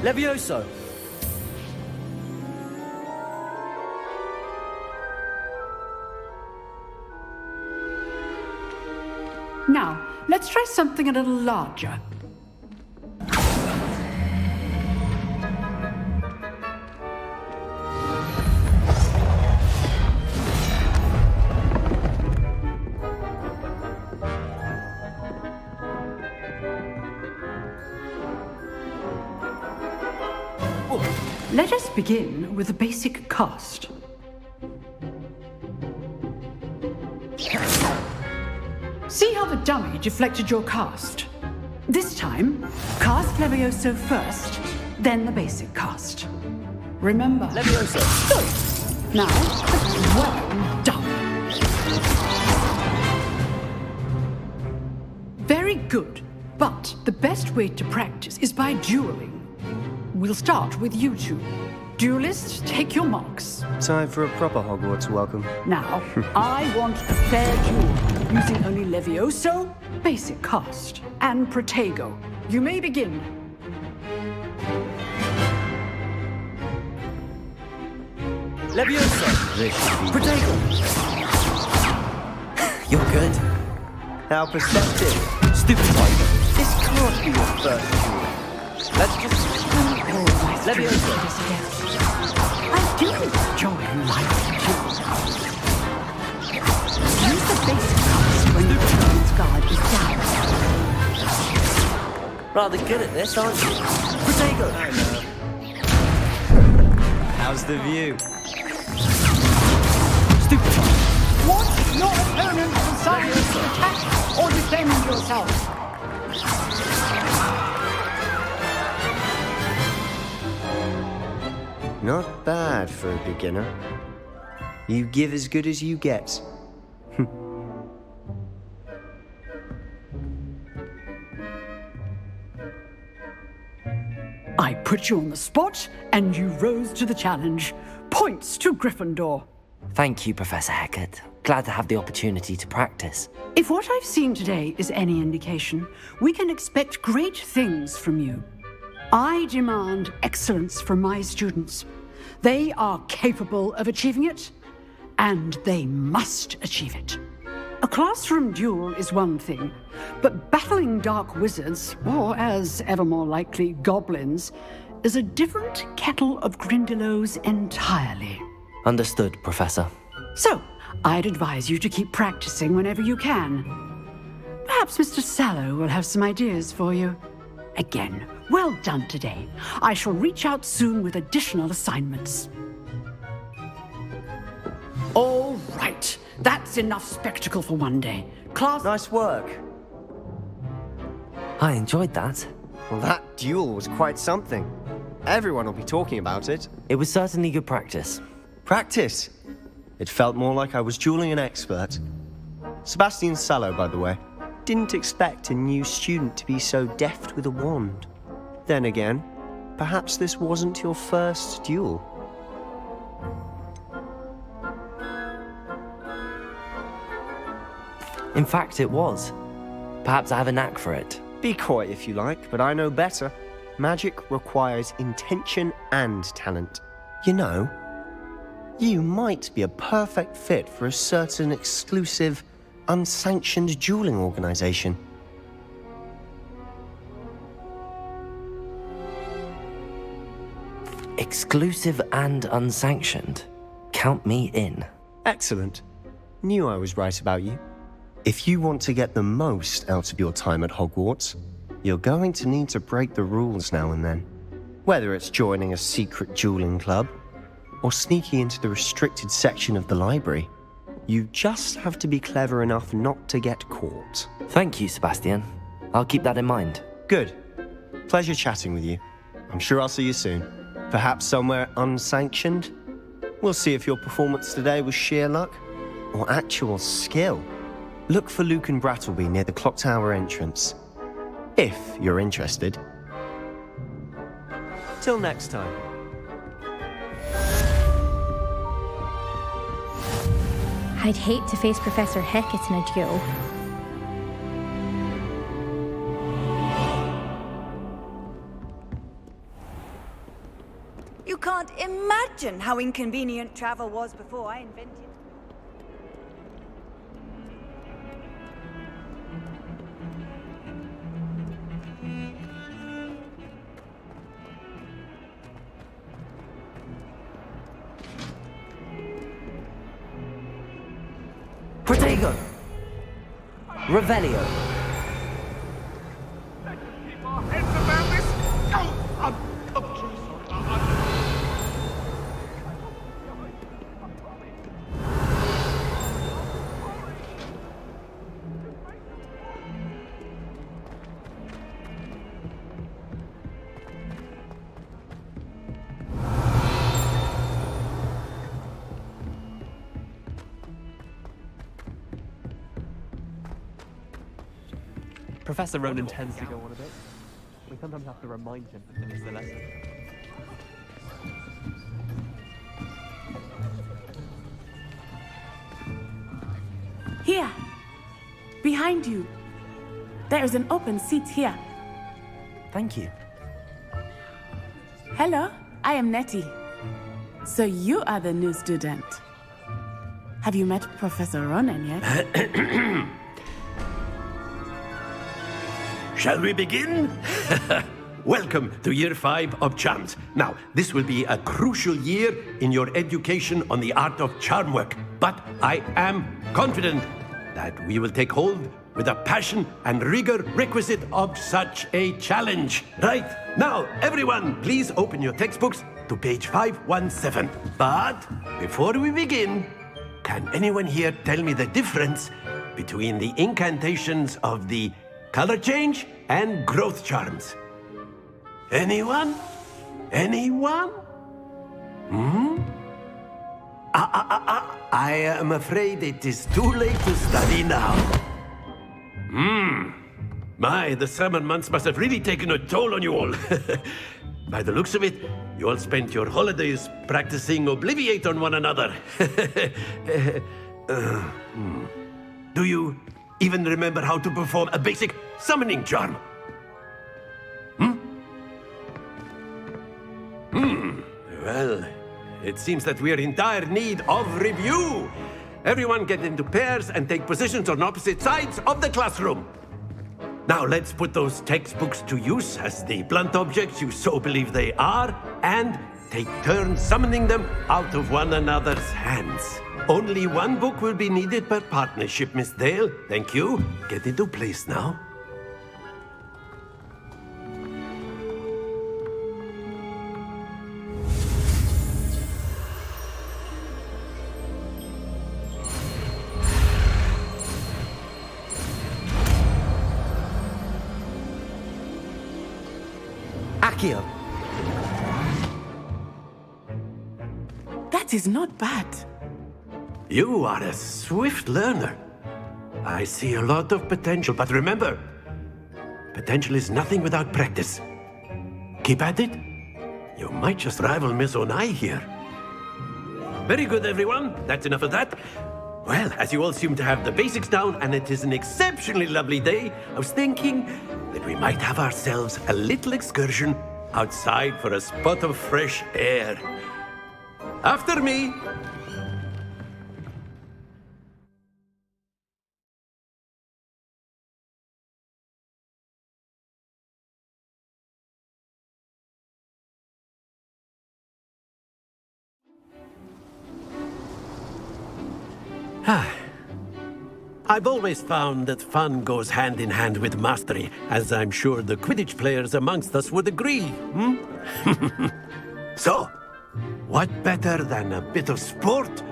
Levioso! Now, let's try something a little larger. Let us begin with a basic cast. See how the dummy deflected your cast? This time, cast Levioso first, then the basic cast. Remember... Levioso! Good. Now, well done. Very good, but the best way to practice is by dueling. We'll start with you two. Duelists, take your marks. Time for a proper Hogwarts welcome. Now, I want a fair duel, using only Levioso, basic cast, and Protego. You may begin. Levioso! This should be... Protego! You're good. How perceptive. Stupid tiger. This can't be your first duel. Let's just... Levioso. I do enjoy life duels. Use the basic cast when your opponent's guard is down. Rather good at this, aren't you? Protego! How's the view? Stupid. Want your opponent to decide to attack or defend yourself. Not bad for a beginner. You give as good as you get. I put you on the spot, and you rose to the challenge. Points to Gryffindor. Thank you, Professor Hecat. Glad to have the opportunity to practice. If what I've seen today is any indication, we can expect great things from you. I demand excellence from my students. They are capable of achieving it, and they must achieve it. A classroom duel is one thing, but battling dark wizards, or as ever more likely, goblins, is a different kettle of Grindylows entirely. Understood, Professor. So, I'd advise you to keep practicing whenever you can. Perhaps Mr. Sallow will have some ideas for you. Again, well done today. I shall reach out soon with additional assignments. All right. That's enough spectacle for one day. Class... Nice work. I enjoyed that. Well, that duel was quite something. Everyone will be talking about it. It was certainly good practice. Practice? It felt more like I was dueling an expert. Sebastian Sallow, by the way. didn't expect a new student to be so deft with a wand. Then again, perhaps this wasn't your first duel. In fact, it was. Perhaps I have a knack for it. Be coy if you like, but I know better. Magic requires intention and talent. You know, you might be a perfect fit for a certain exclusive, unsanctioned dueling organization. Exclusive and unsanctioned. Count me in. Excellent. Knew I was right about you. If you want to get the most out of your time at Hogwarts, you're going to need to break the rules now and then. Whether it's joining a secret dueling club, or sneaking into the restricted section of the library, you just have to be clever enough not to get caught. Thank you, Sebastian. I'll keep that in mind. Good. Pleasure chatting with you. I'm sure I'll see you soon. Perhaps somewhere unsanctioned? We'll see if your performance today was sheer luck or actual skill. Look for Luke and Brattleby near the clock tower entrance, if you're interested. Till next time. I'd hate to face Professor Hecat in a duel. You can't imagine how inconvenient travel was before I invented. Protego! Revelio! Professor Ronan tends to go on a bit. We sometimes have to remind him to finish the lesson. Here! Behind you! There is an open seat here. Thank you. Hello, I am Nettie. So you are the new student. Have you met Professor Ronan yet? Shall we begin? Welcome to Year 5 of Charms. Now, this will be a crucial year in your education on the art of charm work. But I am confident that we will take hold with the passion and rigor requisite of such a challenge. Right, now, everyone, please open your textbooks to page 517. But before we begin, can anyone here tell me the difference between the incantations of the color change and growth charms? Anyone? Anyone? I am afraid it is too late to study now. My, the summer months must have really taken a toll on you all. By the looks of it, you all spent your holidays practicing Obliviate on one another. Do you even remember how to perform a basic summoning charm? Well, it seems that we are in dire need of review. Everyone get into pairs and take positions on opposite sides of the classroom. Now let's put those textbooks to use as the blunt objects you so believe they are, and take turns summoning them out of one another's hands. Only one book will be needed per partnership, Miss Dale. Thank you. Get into place now. Accio! That is not bad. You are a swift learner. I see a lot of potential, but remember, potential is nothing without practice. Keep at it. You might just rival Miss Onai here. Very good, everyone. That's enough of that. Well, as you all seem to have the basics down, and it is an exceptionally lovely day, I was thinking that we might have ourselves a little excursion outside for a spot of fresh air. After me. I've always found that fun goes hand in hand with mastery, as I'm sure the Quidditch players amongst us would agree, So, what better than a bit of sport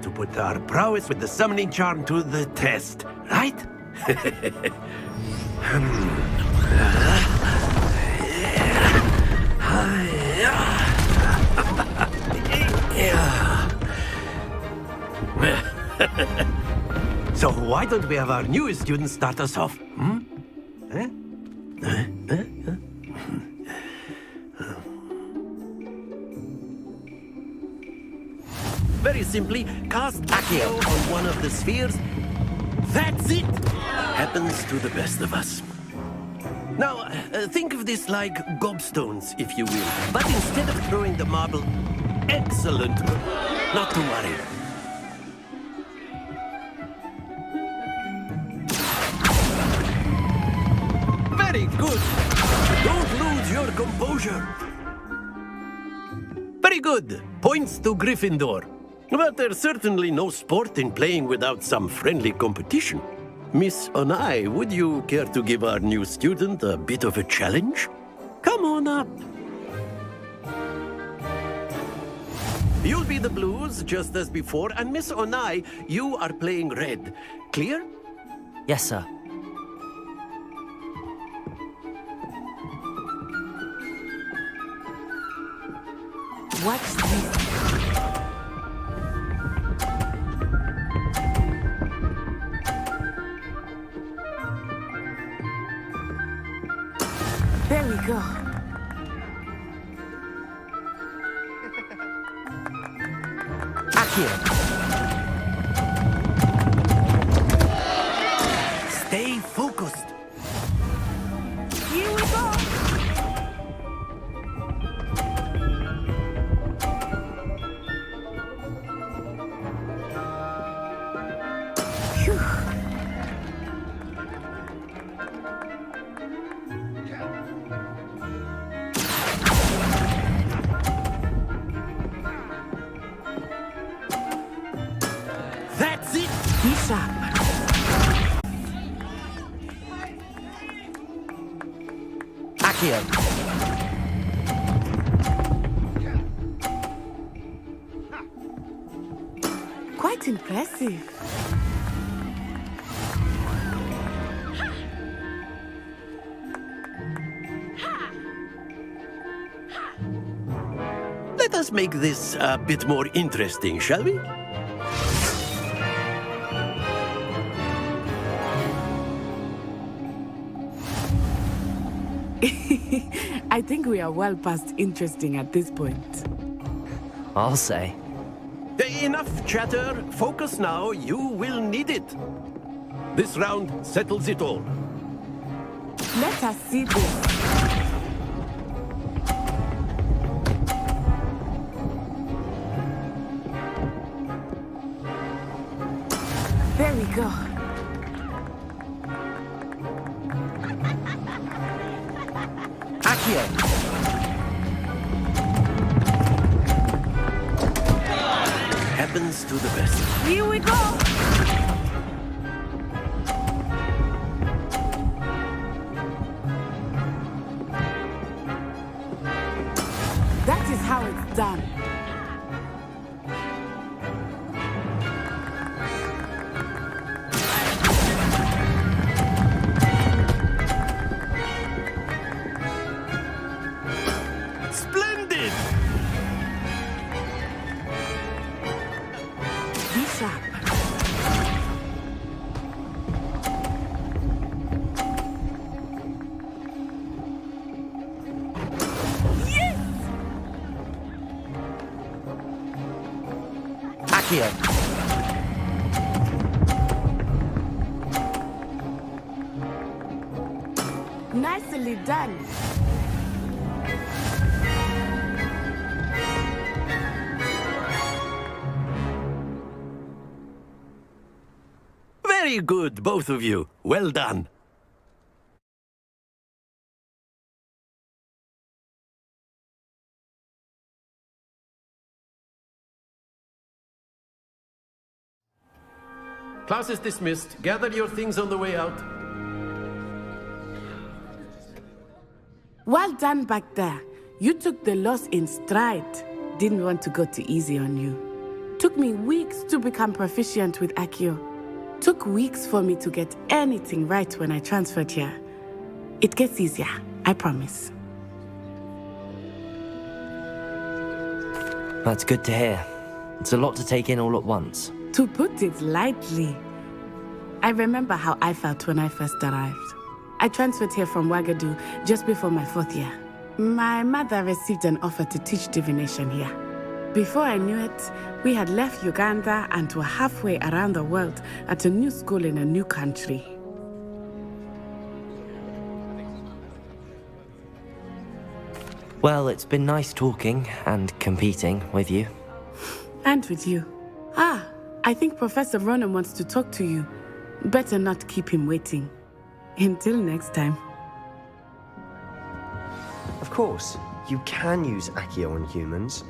to put our prowess with the summoning charm to the test, right? So why don't we have our newest student start us off? Very simply, cast Accio on one of the spheres. That's it! Happens to the best of us. Now, think of this like gobstones, if you will. But instead of throwing the marble... Excellent! Not to worry. Very good! Don't lose your composure. Very good. Points to Gryffindor. But there's certainly no sport in playing without some friendly competition. Miss Onai, would you care to give our new student a bit of a challenge? Come on up. You'll be the blues, just as before, and Miss Onai, you are playing red. Clear? Yes, sir. What's this? There we go. Accio. Stay focused. Here we go. That's it! Be sharp. Accio. Quite impressive. Let us make this a bit more interesting, shall we? I think we are well past interesting at this point. I'll say. Enough chatter. Focus now. You will need it. This round settles it all. Let us see this. There we go. Accio. Happens to the best. Here we go. That is how it's done. Splendid! Be sharp. Accio. Nicely done. Very good, both of you. Well done. Class is dismissed. Gather your things on the way out. Well done back there. You took the loss in stride. Didn't want to go too easy on you. Took me weeks to become proficient with Accio. Took weeks for me to get anything right when I transferred here. It gets easier, I promise. That's good to hear. It's a lot to take in all at once. To put it lightly, I remember how I felt when I first arrived. I transferred here from Wagadu just before my 4th year. My mother received an offer to teach divination here. Before I knew it, we had left Uganda and were halfway around the world at a new school in a new country. Well, it's been nice talking and competing with you. And with you. Ah, I think Professor Ronan wants to talk to you. Better not keep him waiting. Until next time. Of course, you can use Accio on humans.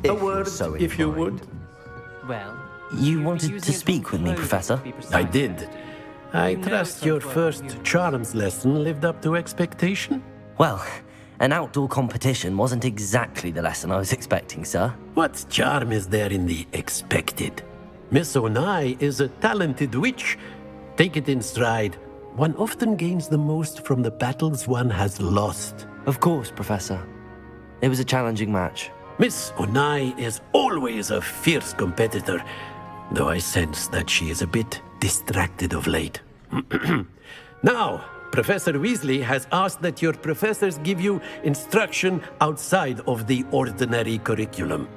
A word, if you would. Well, you wanted to speak with me, Professor? I did. I trust your first charms lesson lived up to expectation? Well, an outdoor competition wasn't exactly the lesson I was expecting, sir. What charm is there in the expected? Miss Onai is a talented witch. Take it in stride. One often gains the most from the battles one has lost. Of course, Professor. It was a challenging match. Miss Onai is always a fierce competitor, though I sense that she is a bit distracted of late. Now, Professor Weasley has asked that your professors give you instruction outside of the ordinary curriculum.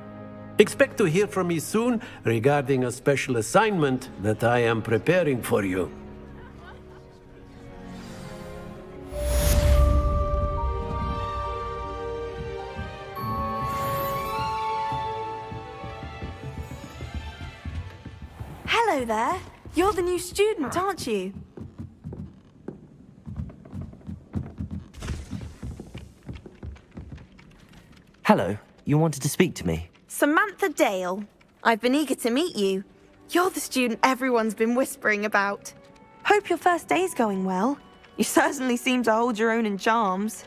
Expect to hear from me soon regarding a special assignment that I am preparing for you. Hello there. You're the new student, aren't you? Hello, you wanted to speak to me? Samantha Dale. I've been eager to meet you. You're the student everyone's been whispering about. Hope your first day's going well. You certainly seem to hold your own in charms.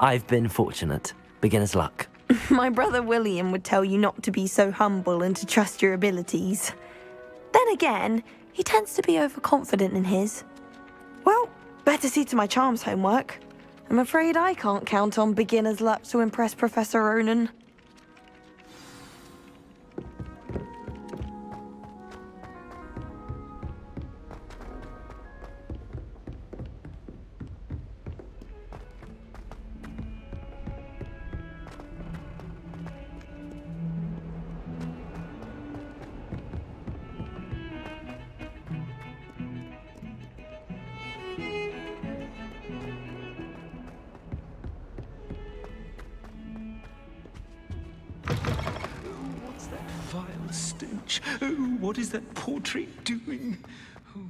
I've been fortunate. Beginner's luck. My brother William would tell you not to be so humble and to trust your abilities. Then again, he tends to be overconfident in his. Well, better see to my charms homework. I'm afraid I can't count on beginner's luck to impress Professor Ronan. Vile stench. Oh, what is that portrait doing? Oh.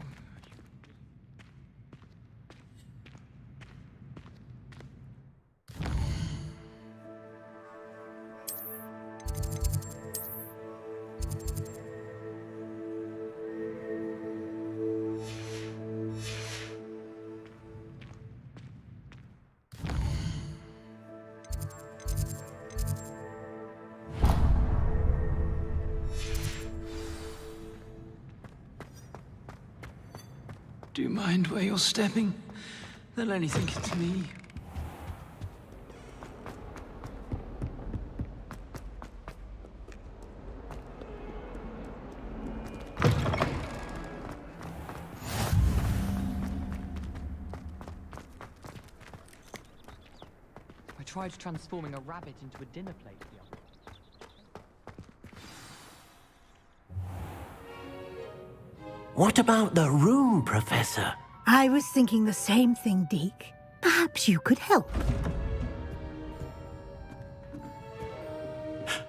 Do you mind where you're stepping? They'll only think it's me. tried transforming a rabbit into a dinner plate the other What about the room, Professor? I was thinking the same thing, Deke. Perhaps you could help.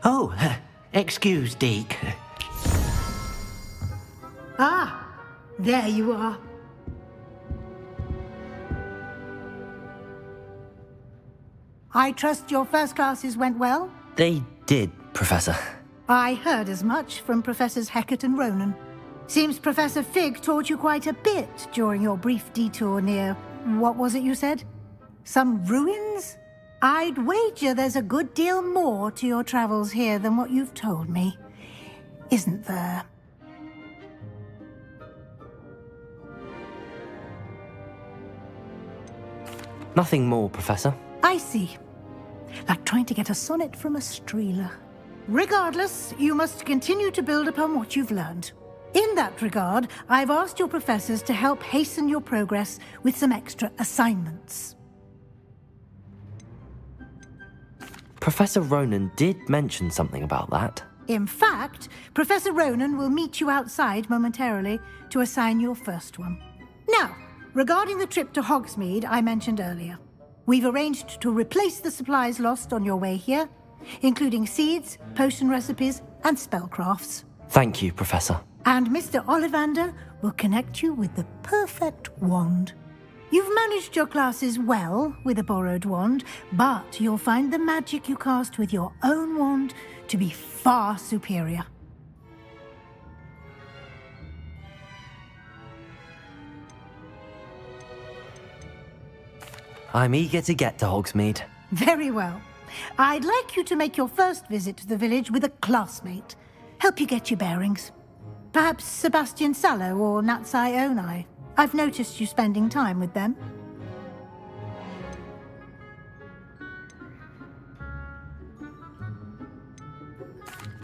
Oh, excuse, Deke. Ah, there you are. I trust your first classes went well? They did, Professor. I heard as much from Professors Hecat and Ronan. Seems Professor Fig taught you quite a bit during your brief detour near... what was it you said? Some ruins? I'd wager there's a good deal more to your travels here than what you've told me. Isn't there? Nothing more, Professor. I see. Like trying to get a sonnet from a streeler. Regardless, you must continue to build upon what you've learned. In that regard, I've asked your professors to help hasten your progress with some extra assignments. Professor Ronan did mention something about that. In fact, Professor Ronan will meet you outside momentarily to assign your first one. Now, regarding the trip to Hogsmeade I mentioned earlier, we've arranged to replace the supplies lost on your way here, including seeds, potion recipes, and spellcrafts. Thank you, Professor. And Mr. Ollivander will connect you with the perfect wand. You've managed your classes well with a borrowed wand, but you'll find the magic you cast with your own wand to be far superior. I'm eager to get to Hogsmeade. Very well. I'd like you to make your first visit to the village with a classmate. Help you get your bearings. Perhaps Sebastian Sallow or Natsai Onai. I've noticed you spending time with them.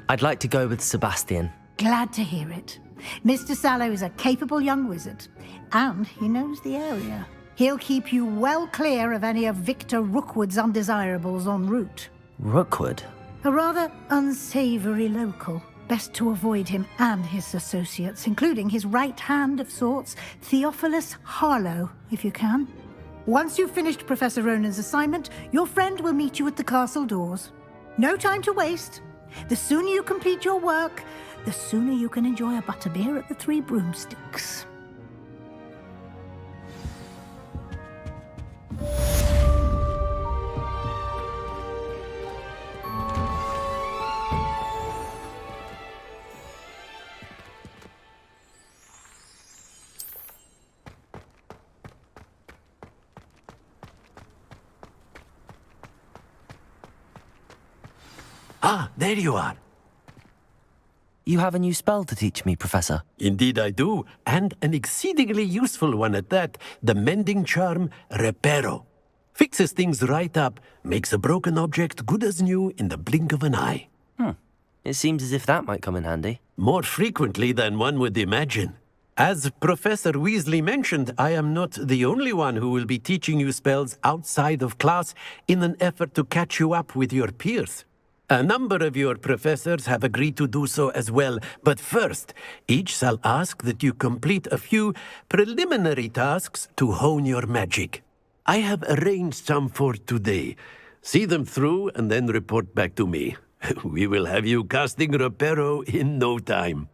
I'd like to go with Sebastian. Glad to hear it. Mr. Sallow is a capable young wizard, and he knows the area. He'll keep you well clear of any of Victor Rookwood's undesirables en route. Rookwood? A rather unsavory local. Best to avoid him and his associates, including his right hand of sorts, Theophilus Harlow, if you can. Once you've finished Professor Ronan's assignment, your friend will meet you at the castle doors. No time to waste. The sooner you complete your work, the sooner you can enjoy a butterbeer at the Three Broomsticks. Ah, there you are. You have a new spell to teach me, Professor. Indeed I do, and an exceedingly useful one at that. The mending charm, Reparo. Fixes things right up, makes a broken object good as new in the blink of an eye. It seems as if that might come in handy. More frequently than one would imagine. As Professor Weasley mentioned, I am not the only one who will be teaching you spells outside of class in an effort to catch you up with your peers. A number of your professors have agreed to do so as well, but first, each shall ask that you complete a few preliminary tasks to hone your magic. I have arranged some for today. See them through and then report back to me. We will have you casting Reparo in no time.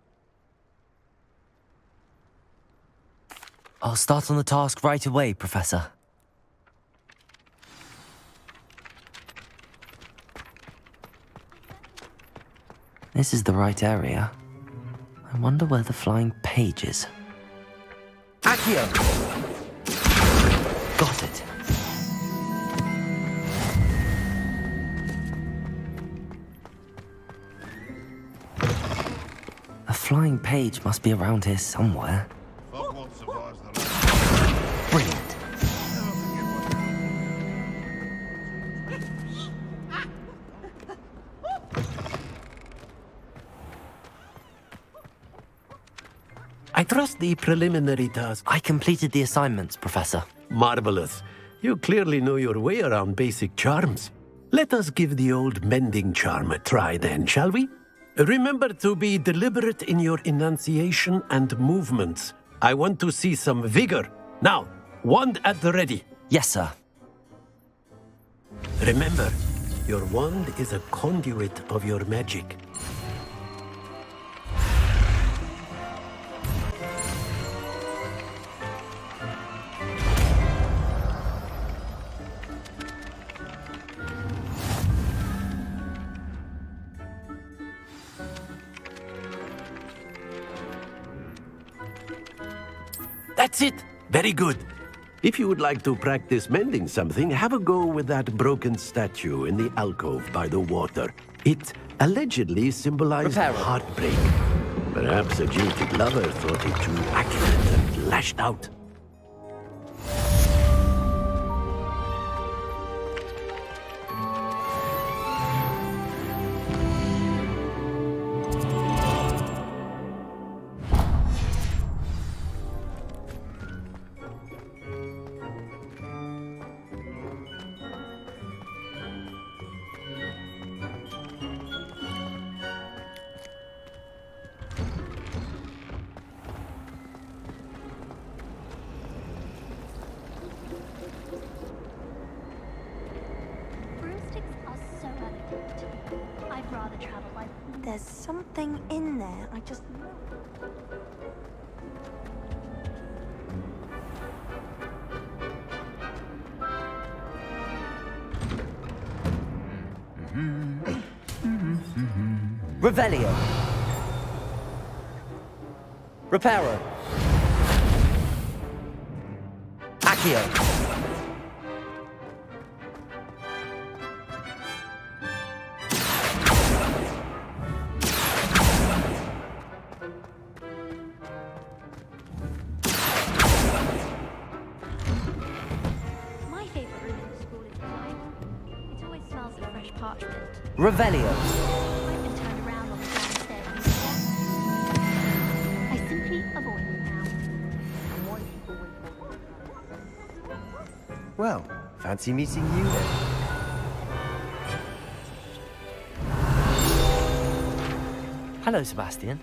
I'll start on the task right away, Professor. This is the right area. I wonder where the flying page is. Accio! Got it. A flying page must be around here somewhere. Brilliant. I trust the preliminary task. I completed the assignments, Professor. Marvelous. You clearly know your way around basic charms. Let us give the old mending charm a try then, shall we? Remember to be deliberate in your enunciation and movements. I want to see some vigor. Now, wand at the ready. Yes, sir. Remember, your wand is a conduit of your magic. That's it. Very good. If you would like to practice mending something, have a go with that broken statue in the alcove by the water. It allegedly symbolized heartbreak. Perhaps a jilted lover thought it too accurate and lashed out. Broomsticks are so elegant. I'd rather travel like... There's something in there, I just know. Revelio. Reparo. Accio. My favorite room in the school is mine. It always smells of fresh parchment. Revelio. I've been turned around on the downstairs. I simply avoid them now. Well, fancy meeting you then. Hello, Sebastian.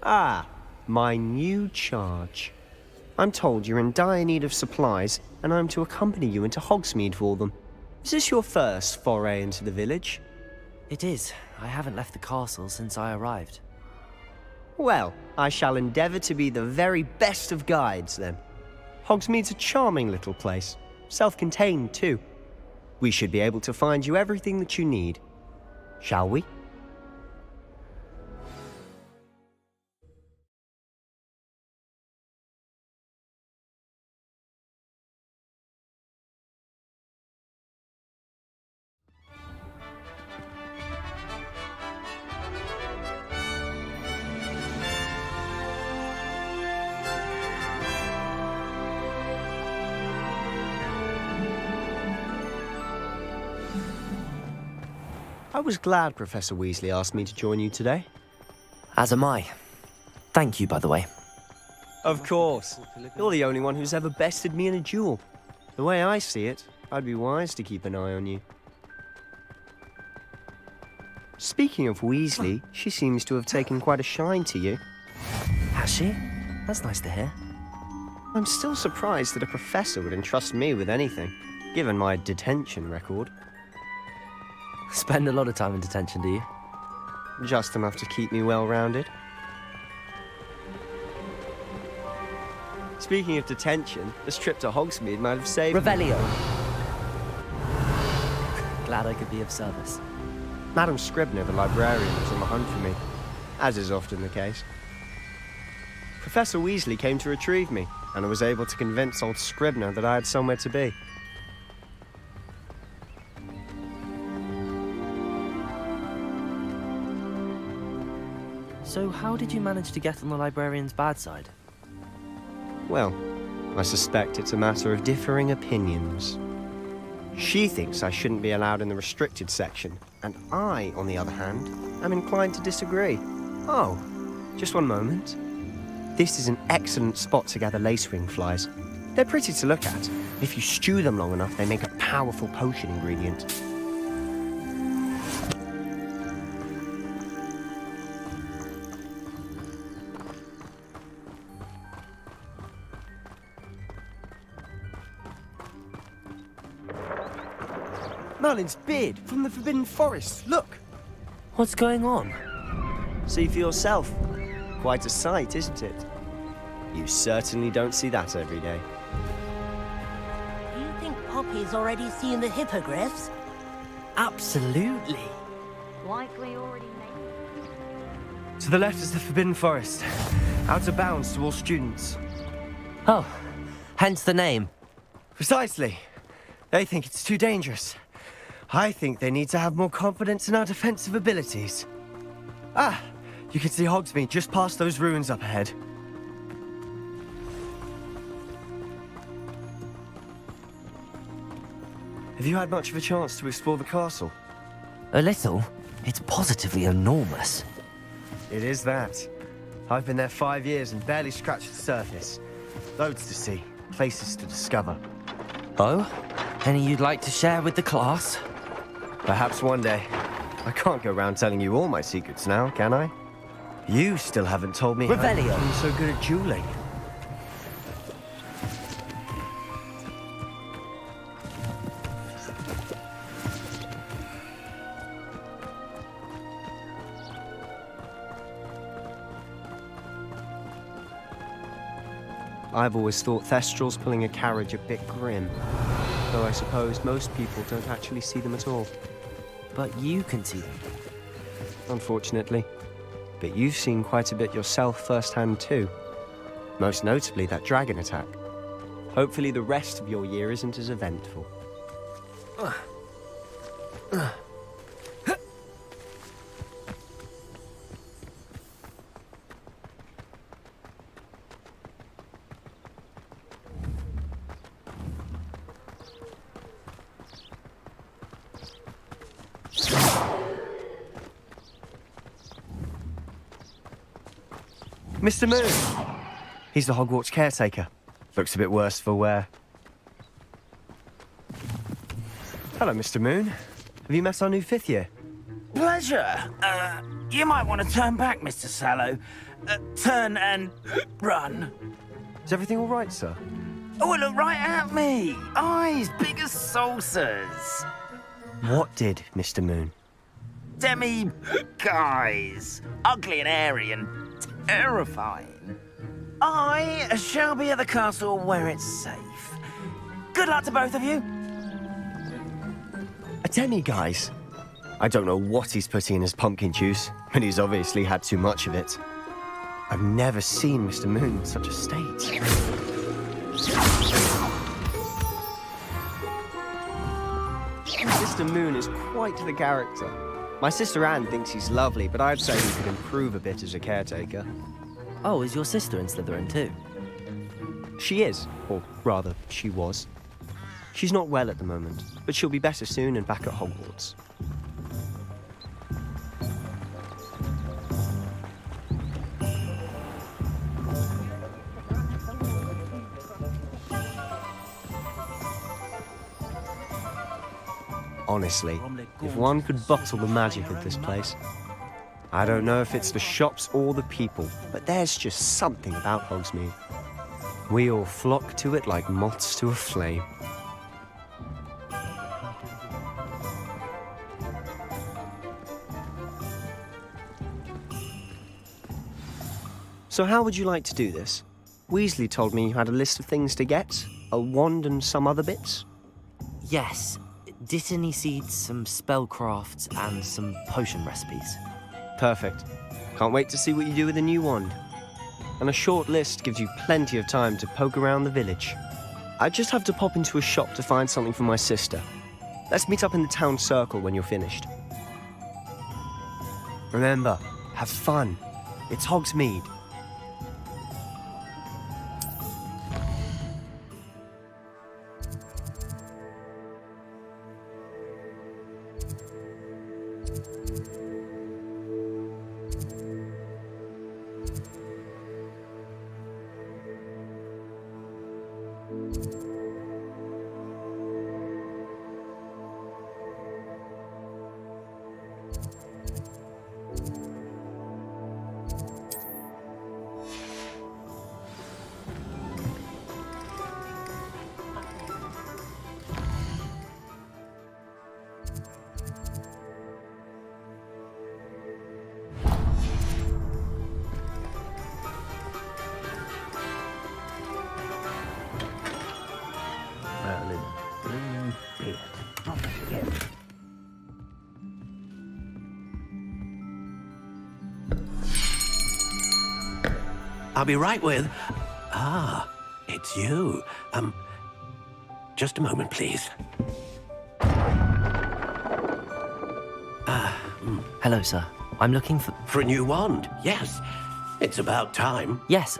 Ah, my new charge. I'm told you're in dire need of supplies, and I'm to accompany you into Hogsmeade for them. Is this your first foray into the village? It is. I haven't left the castle since I arrived. Well, I shall endeavour to be the very best of guides, then. Hogsmeade's a charming little place. Self-contained, too. We should be able to find you everything that you need. Shall we? I was glad Professor Weasley asked me to join you today. As am I. Thank you, by the way. Of course. You're the only one who's ever bested me in a duel. The way I see it, I'd be wise to keep an eye on you. Speaking of Weasley, she seems to have taken quite a shine to you. Has she? That's nice to hear. I'm still surprised that a professor would entrust me with anything, given my detention record. Spend a lot of time in detention, do you? Just enough to keep me well-rounded. Speaking of detention, this trip to Hogsmeade might have saved... Revelio. Glad I could be of service. Madam Scribner, the librarian, was on the hunt for me, as is often the case. Professor Weasley came to retrieve me, and I was able to convince old Scribner that I had somewhere to be. So how did you manage to get on the librarian's bad side? Well, I suspect it's a matter of differing opinions. She thinks I shouldn't be allowed in the restricted section, and I, on the other hand, am inclined to disagree. Oh, just one moment. This is an excellent spot to gather lacewing flies. They're pretty to look at, If you stew them long enough, they make a powerful potion ingredient. Merlin's beard from the Forbidden Forest. Look! What's going on? See for yourself. Quite a sight, isn't it? You certainly don't see that every day. Do you think Poppy's already seen the hippogriffs? Absolutely. Likely already made. To the left is the Forbidden Forest. Out of bounds to all students. Oh, hence the name. Precisely. They think it's too dangerous. I think they need to have more confidence in our defensive abilities. Ah, you can see Hogsmeade just past those ruins up ahead. Have you had much of a chance to explore the castle? A little. It's positively enormous. It is that. I've been there 5 years and barely scratched the surface. Loads to see, places to discover. Oh? Any you'd like to share with the class? Perhaps one day. I can't go around telling you all my secrets now, can I? You still haven't told me Revelio. how you're so good at dueling. I've always thought Thestrals pulling a carriage a bit grim, though I suppose most people don't actually see them at all. But you can see them. Unfortunately. But you've seen quite a bit yourself firsthand too. Most notably that dragon attack. Hopefully the rest of your year isn't as eventful. Mr. Moon! He's the Hogwarts caretaker. Looks a bit worse for wear. Hello, Mr. Moon. Have you met our new 5th year? Pleasure. You might want to turn back, Mr. Sallow. Turn and run. Is everything all right, sir? Oh, look right at me. Eyes big as saucers. What did, Mr. Moon? Guys. Ugly and airy and terrifying. I shall be at the castle where it's safe. Good luck to both of you. A demi-guise? I don't know what he's putting in his pumpkin juice, but he's obviously had too much of it. I've never seen Mr. Moon in such a state. Mr. Moon is quite the character. My sister Anne thinks he's lovely, but I'd say he could improve a bit as a caretaker. Oh, is your sister in Slytherin too? She is, or rather, she was. She's not well at the moment, but she'll be better soon and back at Hogwarts. Honestly, if one could bottle the magic of this place. I don't know if it's the shops or the people, but there's just something about Hogsmeade. We all flock to it like moths to a flame. So how would you like to do this? Weasley told me you had a list of things to get, a wand and some other bits. Yes. Dittany seeds, some spellcrafts, and some potion recipes. Perfect. Can't wait to see what you do with the new wand. And a short list gives you plenty of time to poke around the village. I just have to pop into a shop to find something for my sister. Let's meet up in the town circle when you're finished. Remember, have fun. It's Hogsmeade. I'll be right with... Ah, it's you. Just a moment, please. Hello, sir. I'm looking for... For a new wand, yes. It's about time. Yes,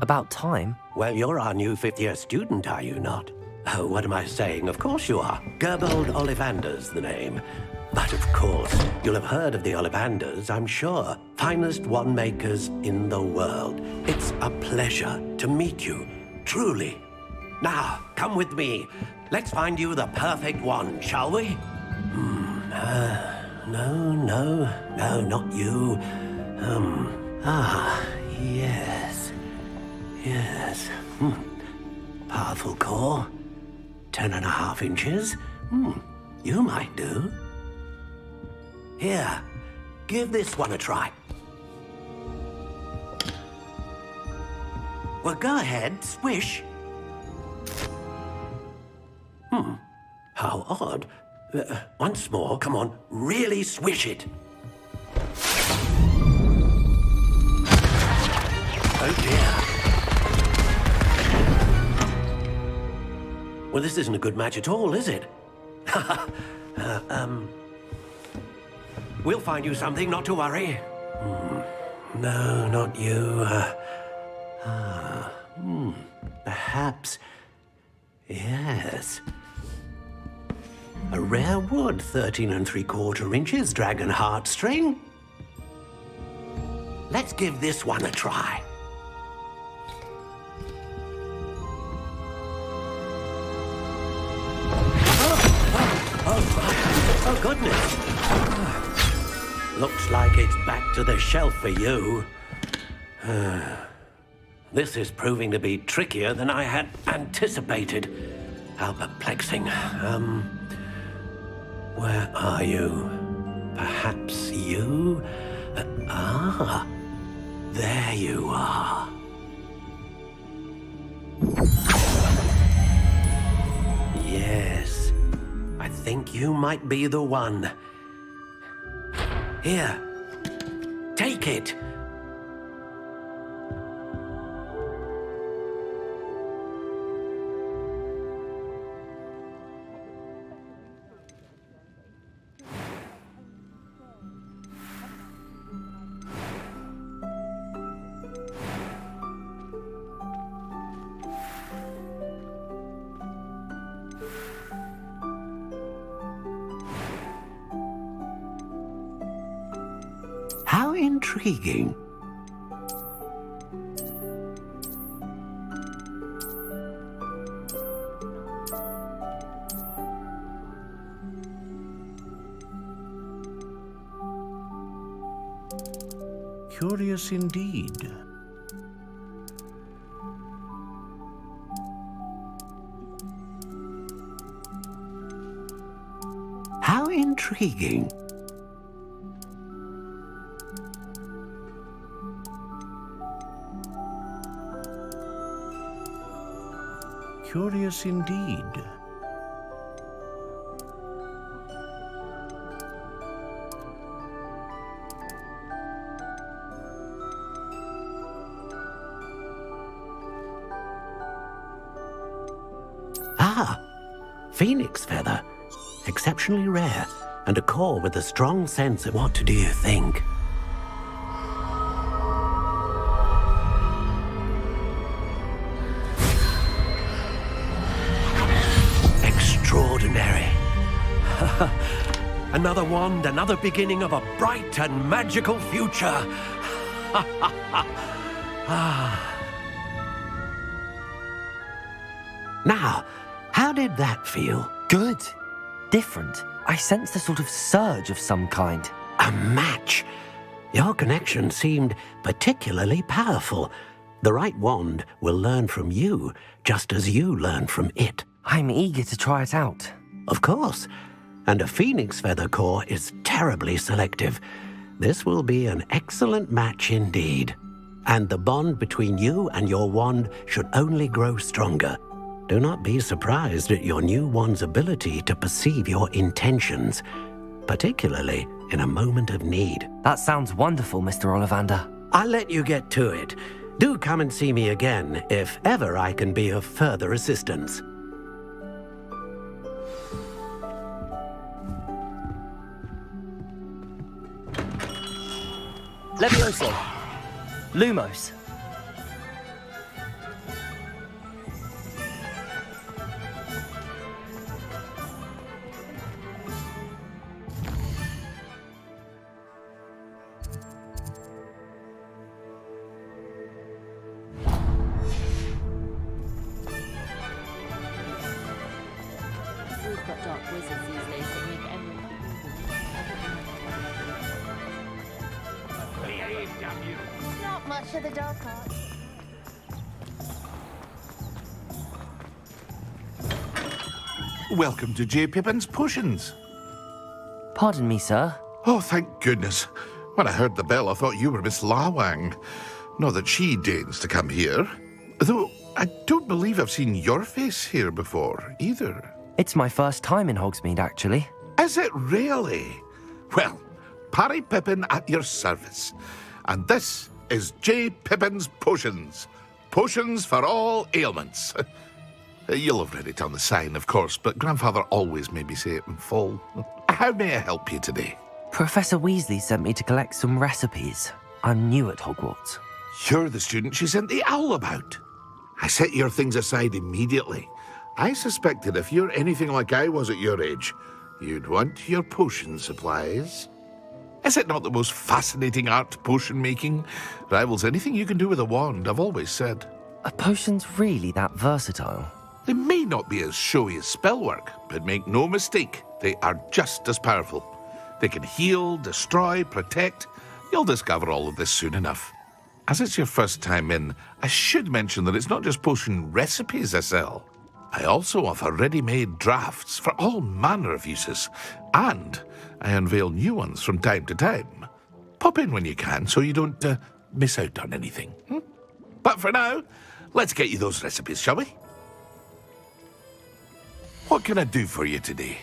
about time? Well, you're our new fifth-year student, are you not? Oh, what am I saying? Of course you are. Gerbold Ollivander's the name. But of course, you'll have heard of the Ollivanders, I'm sure. Finest wand makers in the world. It's a pleasure to meet you, truly. Now, come with me. Let's find you the perfect wand, shall we? No, not you. Yes. Powerful core. 10.5 inches. You might do. Here, give this one a try. Well, go ahead, swish. How odd. Once more, come on, really swish it. Oh dear. Well, this isn't a good match at all, is it? We'll find you something, not to worry. No, not you. Perhaps... Yes. A rare wood, 13 3/4 inches, dragon heartstring. Let's give this one a try. Oh, goodness. Looks like it's back to the shelf for you. This is proving to be trickier than I had anticipated. How perplexing. Where are you? Perhaps you? There you are. Yes, I think you might be the one. Here, take it. How intriguing. Curious indeed. How intriguing. Curious indeed. Phoenix feather. Exceptionally rare, and a core with a strong sense of what do you think? Extraordinary. Another wand, another beginning of a bright and magical future. Now, how did that feel? Good. Different. I sensed a sort of surge of some kind. A match. Your connection seemed particularly powerful. The right wand will learn from you, just as you learn from it. I'm eager to try it out. Of course. And a phoenix feather core is terribly selective. This will be an excellent match indeed. And the bond between you and your wand should only grow stronger. Do not be surprised at your new wand's ability to perceive your intentions, particularly in a moment of need. That sounds wonderful, Mr. Ollivander. I'll let you get to it. Do come and see me again if ever I can be of further assistance. Levioso. Lumos. We've got dark wizards these days that make everything. Not much of the dark arts. Welcome to J. Pippin's Potions. Pardon me, sir. Oh, thank goodness. When I heard the bell, I thought you were Miss Lawang. Not that she deigns to come here. Though I don't believe I've seen your face here before, either. It's my first time in Hogsmeade, actually. Is it really? Well, Parry Pippin at your service. And this is J. Pippin's Potions. Potions for all ailments. You'll have read it on the sign, of course, but Grandfather always made me say it in full. How may I help you today? Professor Weasley sent me to collect some recipes. I'm new at Hogwarts. You're the student she sent the owl about. I set your things aside immediately. I suspected if you're anything like I was at your age, you'd want your potion supplies. Is it not the most fascinating art, potion making? Rivals anything you can do with a wand, I've always said. Are potions really that versatile? They may not be as showy as spellwork, but make no mistake, they are just as powerful. They can heal, destroy, protect. You'll discover all of this soon enough. As it's your first time in, I should mention that it's not just potion recipes I sell. I also offer ready-made drafts for all manner of uses, and I unveil new ones from time to time. Pop in when you can so you don't miss out on anything. But for now, let's get you those recipes, shall we? What can I do for you today?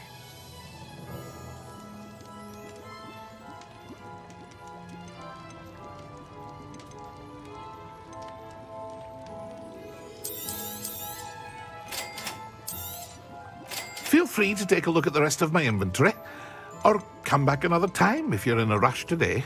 Feel free to take a look at the rest of my inventory, or come back another time if you're in a rush today.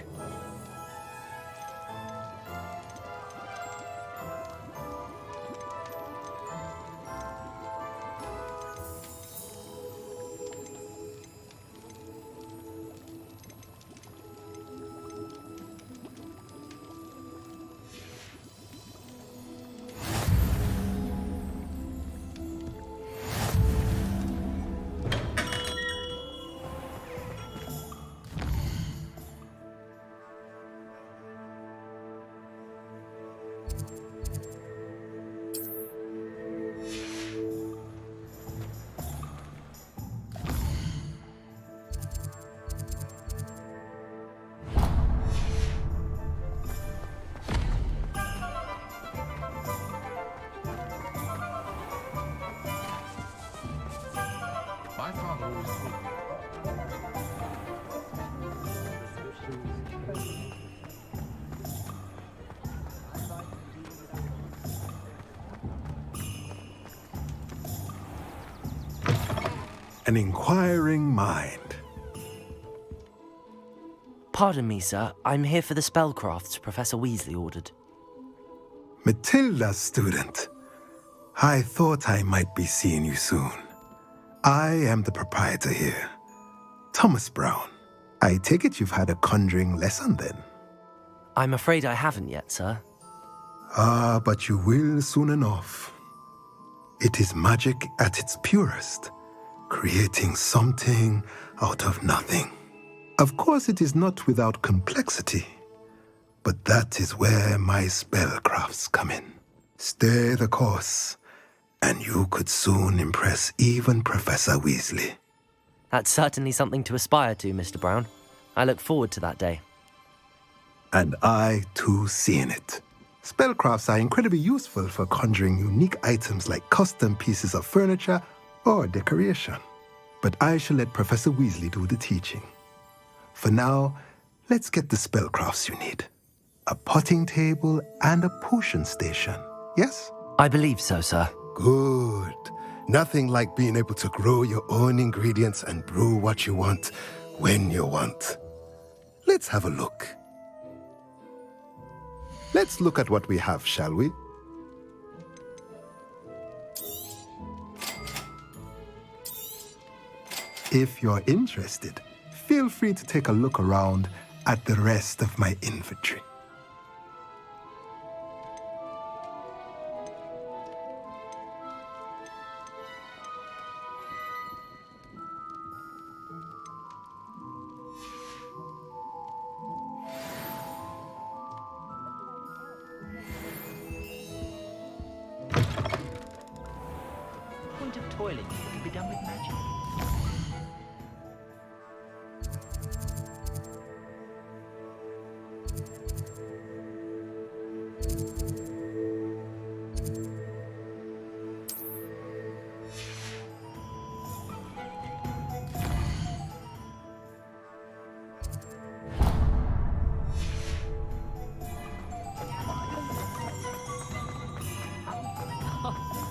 An inquiring mind. Pardon me, sir. I'm here for the spellcrafts Professor Weasley ordered. Matilda, student. I thought I might be seeing you soon. I am the proprietor here, Thomas Brown. I take it you've had a conjuring lesson then? I'm afraid I haven't yet, sir. Ah, but you will soon enough. It is magic at its purest, creating something out of nothing. Of course, it is not without complexity, but that is where my spellcrafts come in. Stay the course, and you could soon impress even Professor Weasley. That's certainly something to aspire to, Mr. Brown. I look forward to that day. And I, too, seeing it. Spellcrafts are incredibly useful for conjuring unique items like custom pieces of furniture or decoration. But I shall let Professor Weasley do the teaching. For now, let's get the spellcrafts you need. a potting table, and a potion station. Yes? I believe so, sir. Good. Nothing like being able to grow your own ingredients and brew what you want when you want. Let's have a look. Let's look at what we have, shall we? If you're interested, feel free to take a look around at the rest of my inventory. Point of toilet can be done with magic.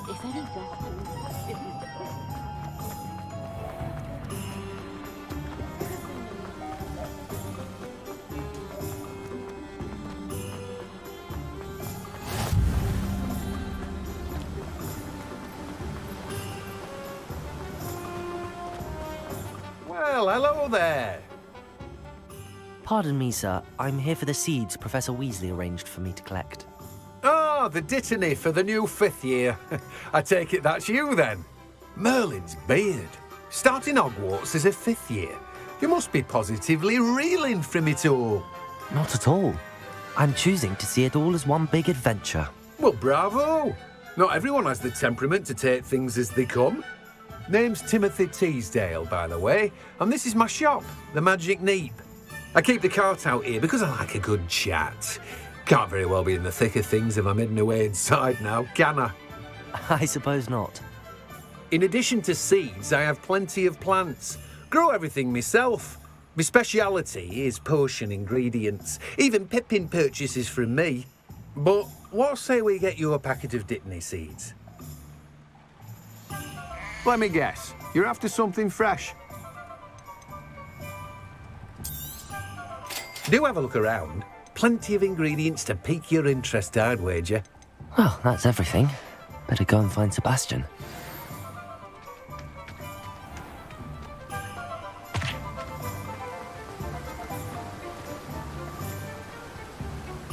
If any Well, hello there. Pardon me, sir. I'm here for the seeds Professor Weasley arranged for me to collect. Ah, the dittany for the new 5th year. I take it that's you then. Merlin's beard. Starting Hogwarts as a 5th year. You must be positively reeling from it all. Not at all. I'm choosing to see it all as one big adventure. Well, bravo. Not everyone has the temperament to take things as they come. Name's Timothy Teasdale, by the way, and this is my shop, the Magic Neep. I keep the cart out here because I like a good chat. Can't very well be in the thick of things if I'm hidden away inside now, can I? I suppose not. In addition to seeds, I have plenty of plants. Grow everything myself. My speciality is potion ingredients. Even Pippin purchases from me. But what say we get you a packet of Dittany seeds? Let me guess. You're after something fresh. Do have a look around. Plenty of ingredients to pique your interest, I'd wager. Well, that's everything. Better go and find Sebastian.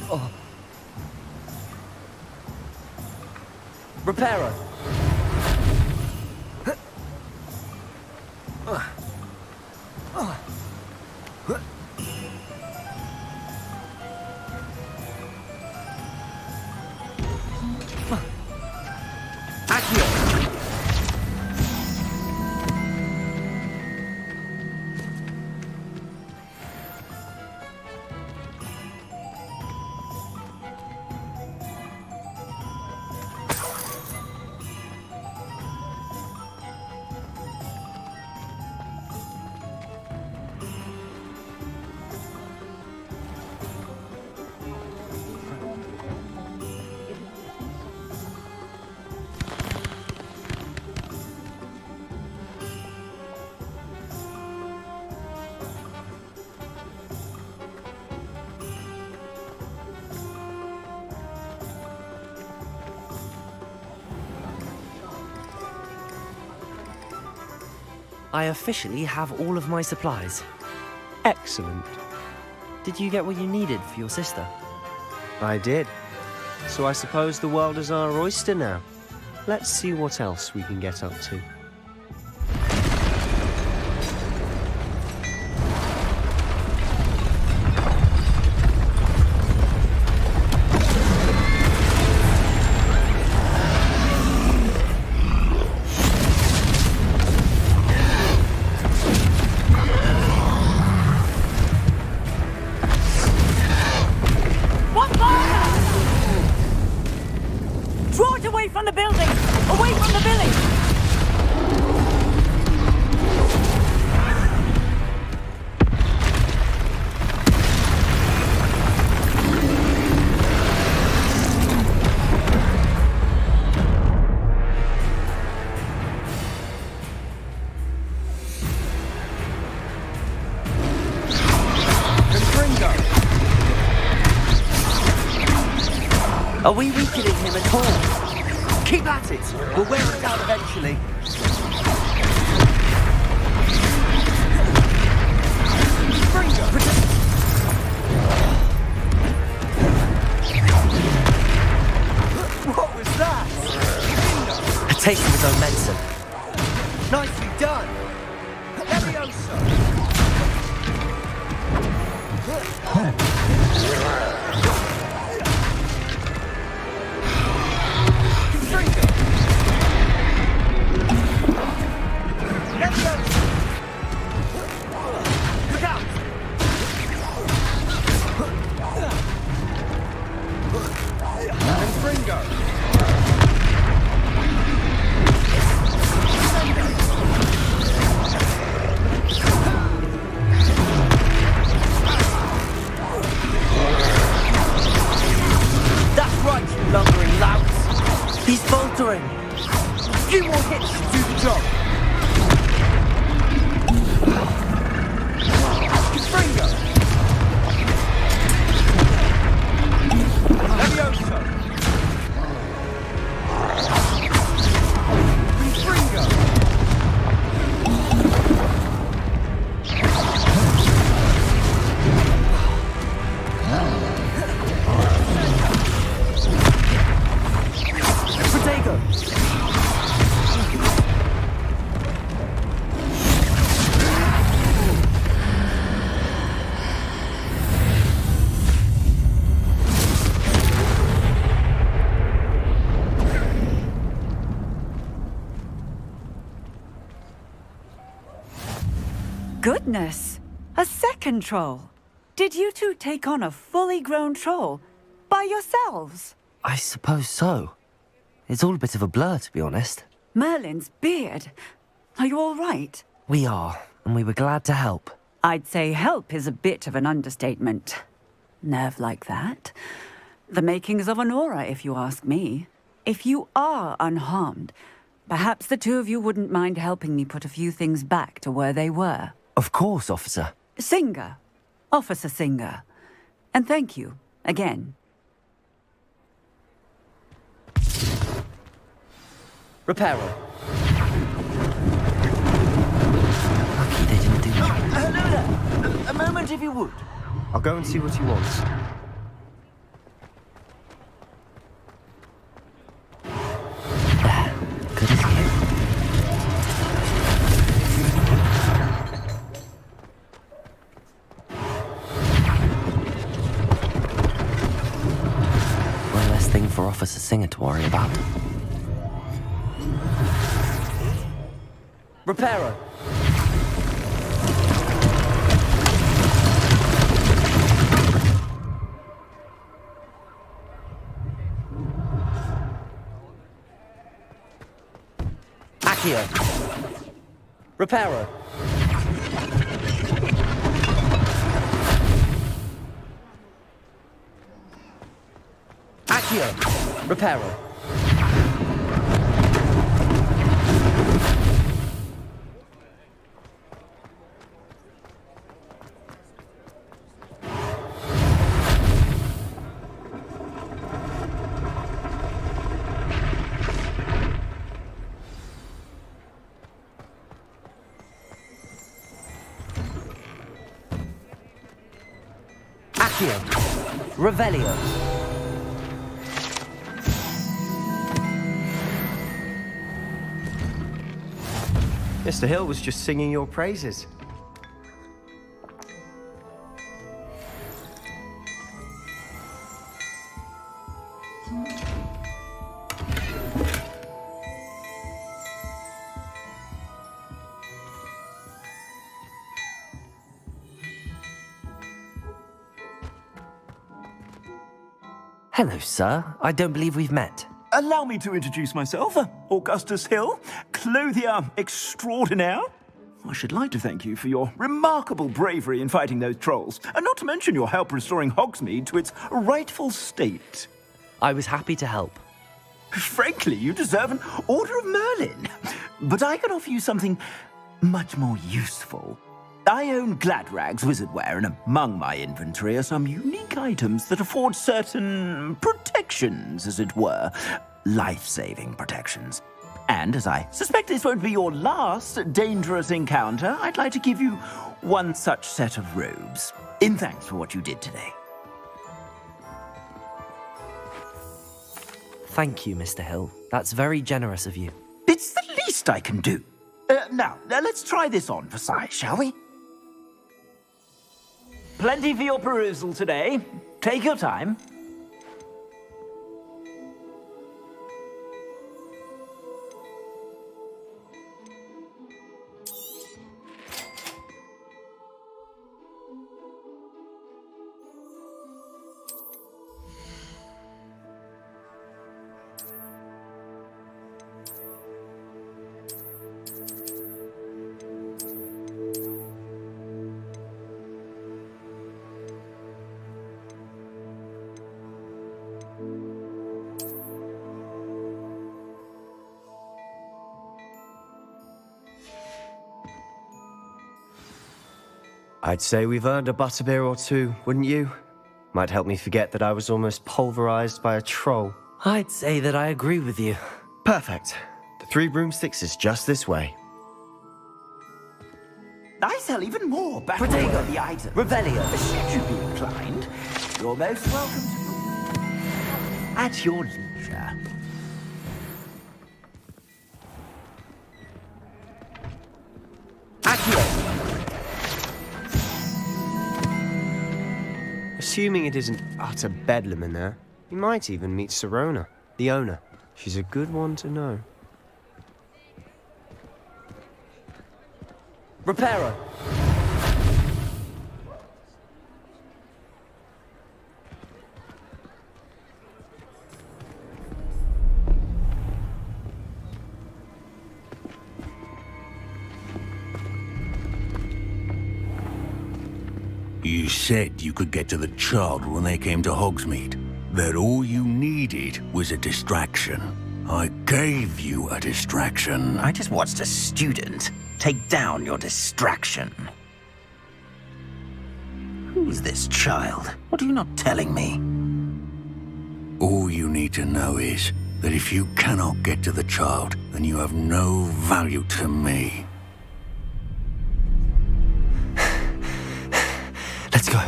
Oh. Reparo! I officially have all of my supplies. Excellent. Did you get what you needed for your sister? I did. So I suppose the world is our oyster now. Let's see what else we can get up to. Draw it away from the building! Away from the village! Are we weakening him at all? Keep at it! We'll wear it down eventually. What was that? A taste of his own medicine. Nicely done. Levioso. Few more hits to do the job. Confringo. Levioso. Confringo. Protego. Goodness! A second troll! Did you two take on a fully grown troll? By yourselves? I suppose so. It's all a bit of a blur, to be honest. Merlin's beard. Are you all right? We are, and we were glad to help. I'd say help is a bit of an understatement. Nerve like that. The makings of an aura, if you ask me. If you are unharmed, perhaps the two of you wouldn't mind helping me put a few things back to where they were. Of course, officer. Singer. Officer Singer. And thank you, again. Reparo. Lucky they didn't do much. Hello there! A moment if you would. I'll go and see what he wants. Good as new. One less thing for Officer Singer to worry about. Reparo. Accio. Reparo. Accio. Reparo. Accio. Revelio. Mr. Hill was just singing your praises. Hello, sir. I don't believe we've met. Allow me to introduce myself, Augustus Hill, clothier extraordinaire. I should like to thank you for your remarkable bravery in fighting those trolls, and not to mention your help restoring Hogsmeade to its rightful state. I was happy to help. Frankly, you deserve an Order of Merlin, but I can offer you something much more useful. I own Gladrag's wizardware, and among my inventory are some unique items that afford certain protections, as it were. Life-saving protections. And as I suspect this won't be your last dangerous encounter, I'd like to give you one such set of robes, in thanks for what you did today. Thank you, Mr. Hill. That's very generous of you. It's the least I can do. Now, let's try this on for size, shall we? Plenty for your perusal today. Take your time. I'd say we've earned a butterbeer or two, wouldn't you? Might help me forget that I was almost pulverized by a troll. I'd say that I agree with you. Perfect. The 3 broomsticks is just this way. I sell even more back Protego, the item. Revelio. Should you be inclined, you're most welcome to... at your leisure. Assuming it isn't utter bedlam in there, you might even meet Sirona, the owner. She's a good one to know. Reparo. You said you could get to the child when they came to Hogsmeade. That all you needed was a distraction. I gave you a distraction. I just watched a student take down your distraction. Who's this child? What are you not telling me? All you need to know is that if you cannot get to the child, then you have no value to me. Let's go.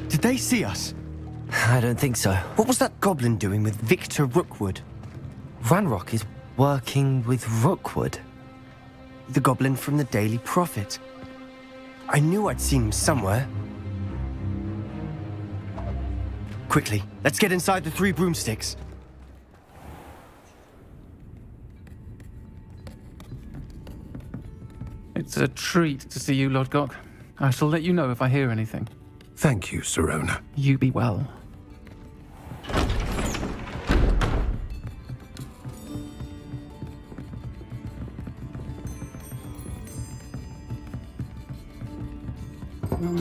Did they see us? I don't think so. What was that goblin doing with Victor Rookwood? Ranrock is working with Rookwood. The goblin from the Daily Prophet. I knew I'd seen him somewhere. Quickly, let's get inside the 3 broomsticks. It's a treat to see you, Lodgok. I shall let you know if I hear anything. Thank you, Sirona. You be well.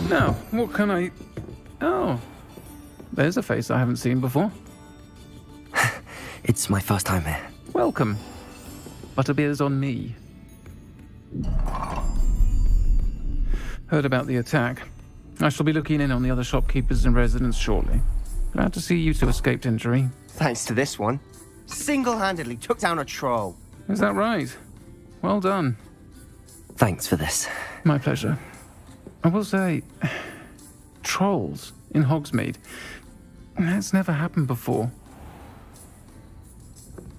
Now, what can I... Oh, there's a face I haven't seen before. It's my first time here. Welcome. Butterbeer's on me. Heard about the attack. I shall be looking in on the other shopkeepers and residents shortly. Glad to see you two escaped injury. Thanks to this one. Single-handedly took down a troll. Is that right? Well done. Thanks for this. My pleasure. I will say, trolls in Hogsmeade. That's never happened before.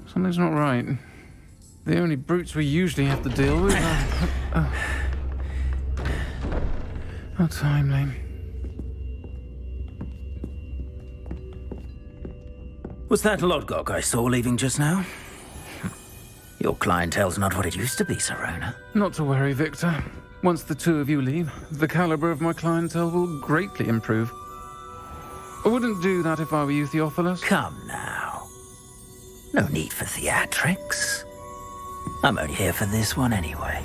Something's not right. The only brutes we usually have to deal with are... How timely. Was that Lodgok I saw leaving just now? Your clientele's not what it used to be, Sirona. Not to worry, Victor. Once the 2 of you leave, the caliber of my clientele will greatly improve. I wouldn't do that if I were you, Theophilus. Come now. No need for theatrics. I'm only here for this one anyway.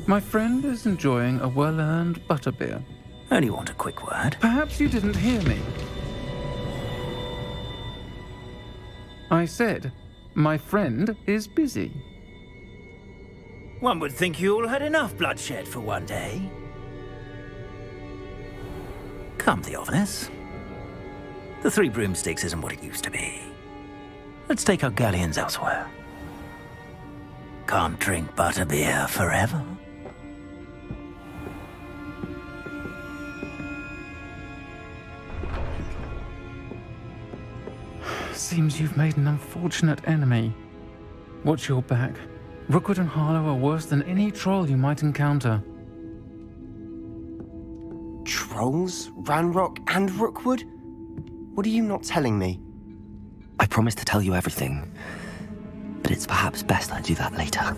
My friend is enjoying a well-earned butterbeer. Only want a quick word. Perhaps you didn't hear me. I said, My friend is busy. One would think you all had enough bloodshed for one day. Come, Theophilus. The Three Broomsticks isn't what it used to be. Let's take our galleons elsewhere. Can't drink butterbeer forever. Seems you've made an unfortunate enemy. Watch your back. Rookwood and Harlow are worse than any troll you might encounter. Trolls? Ranrock and Rookwood? What are you not telling me? I promised to tell you everything, but it's perhaps best I do that later.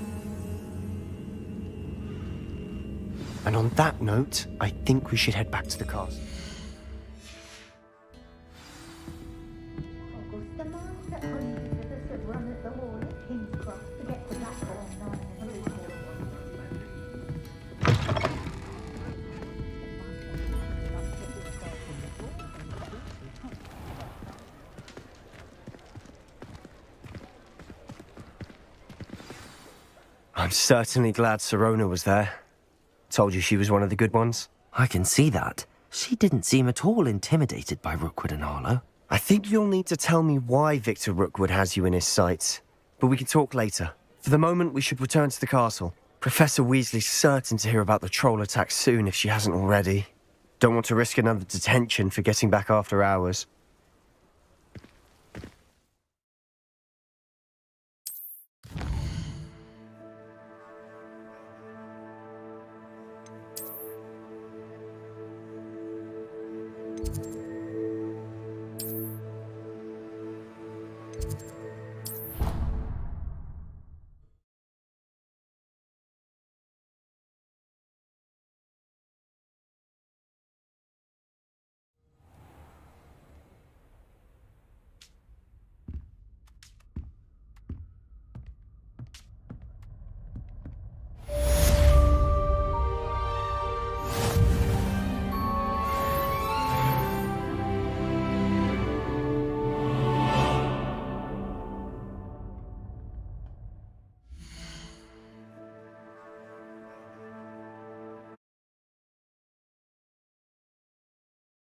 And on that note, I think we should head back to the castle. I'm certainly glad Sirona was there. Told you she was one of the good ones. I can see that. She didn't seem at all intimidated by Rookwood and Harlow. I think you'll need to tell me why Victor Rookwood has you in his sights. But we can talk later. For the moment, we should return to the castle. Professor Weasley's certain to hear about the troll attack soon if she hasn't already. Don't want to risk another detention for getting back after hours.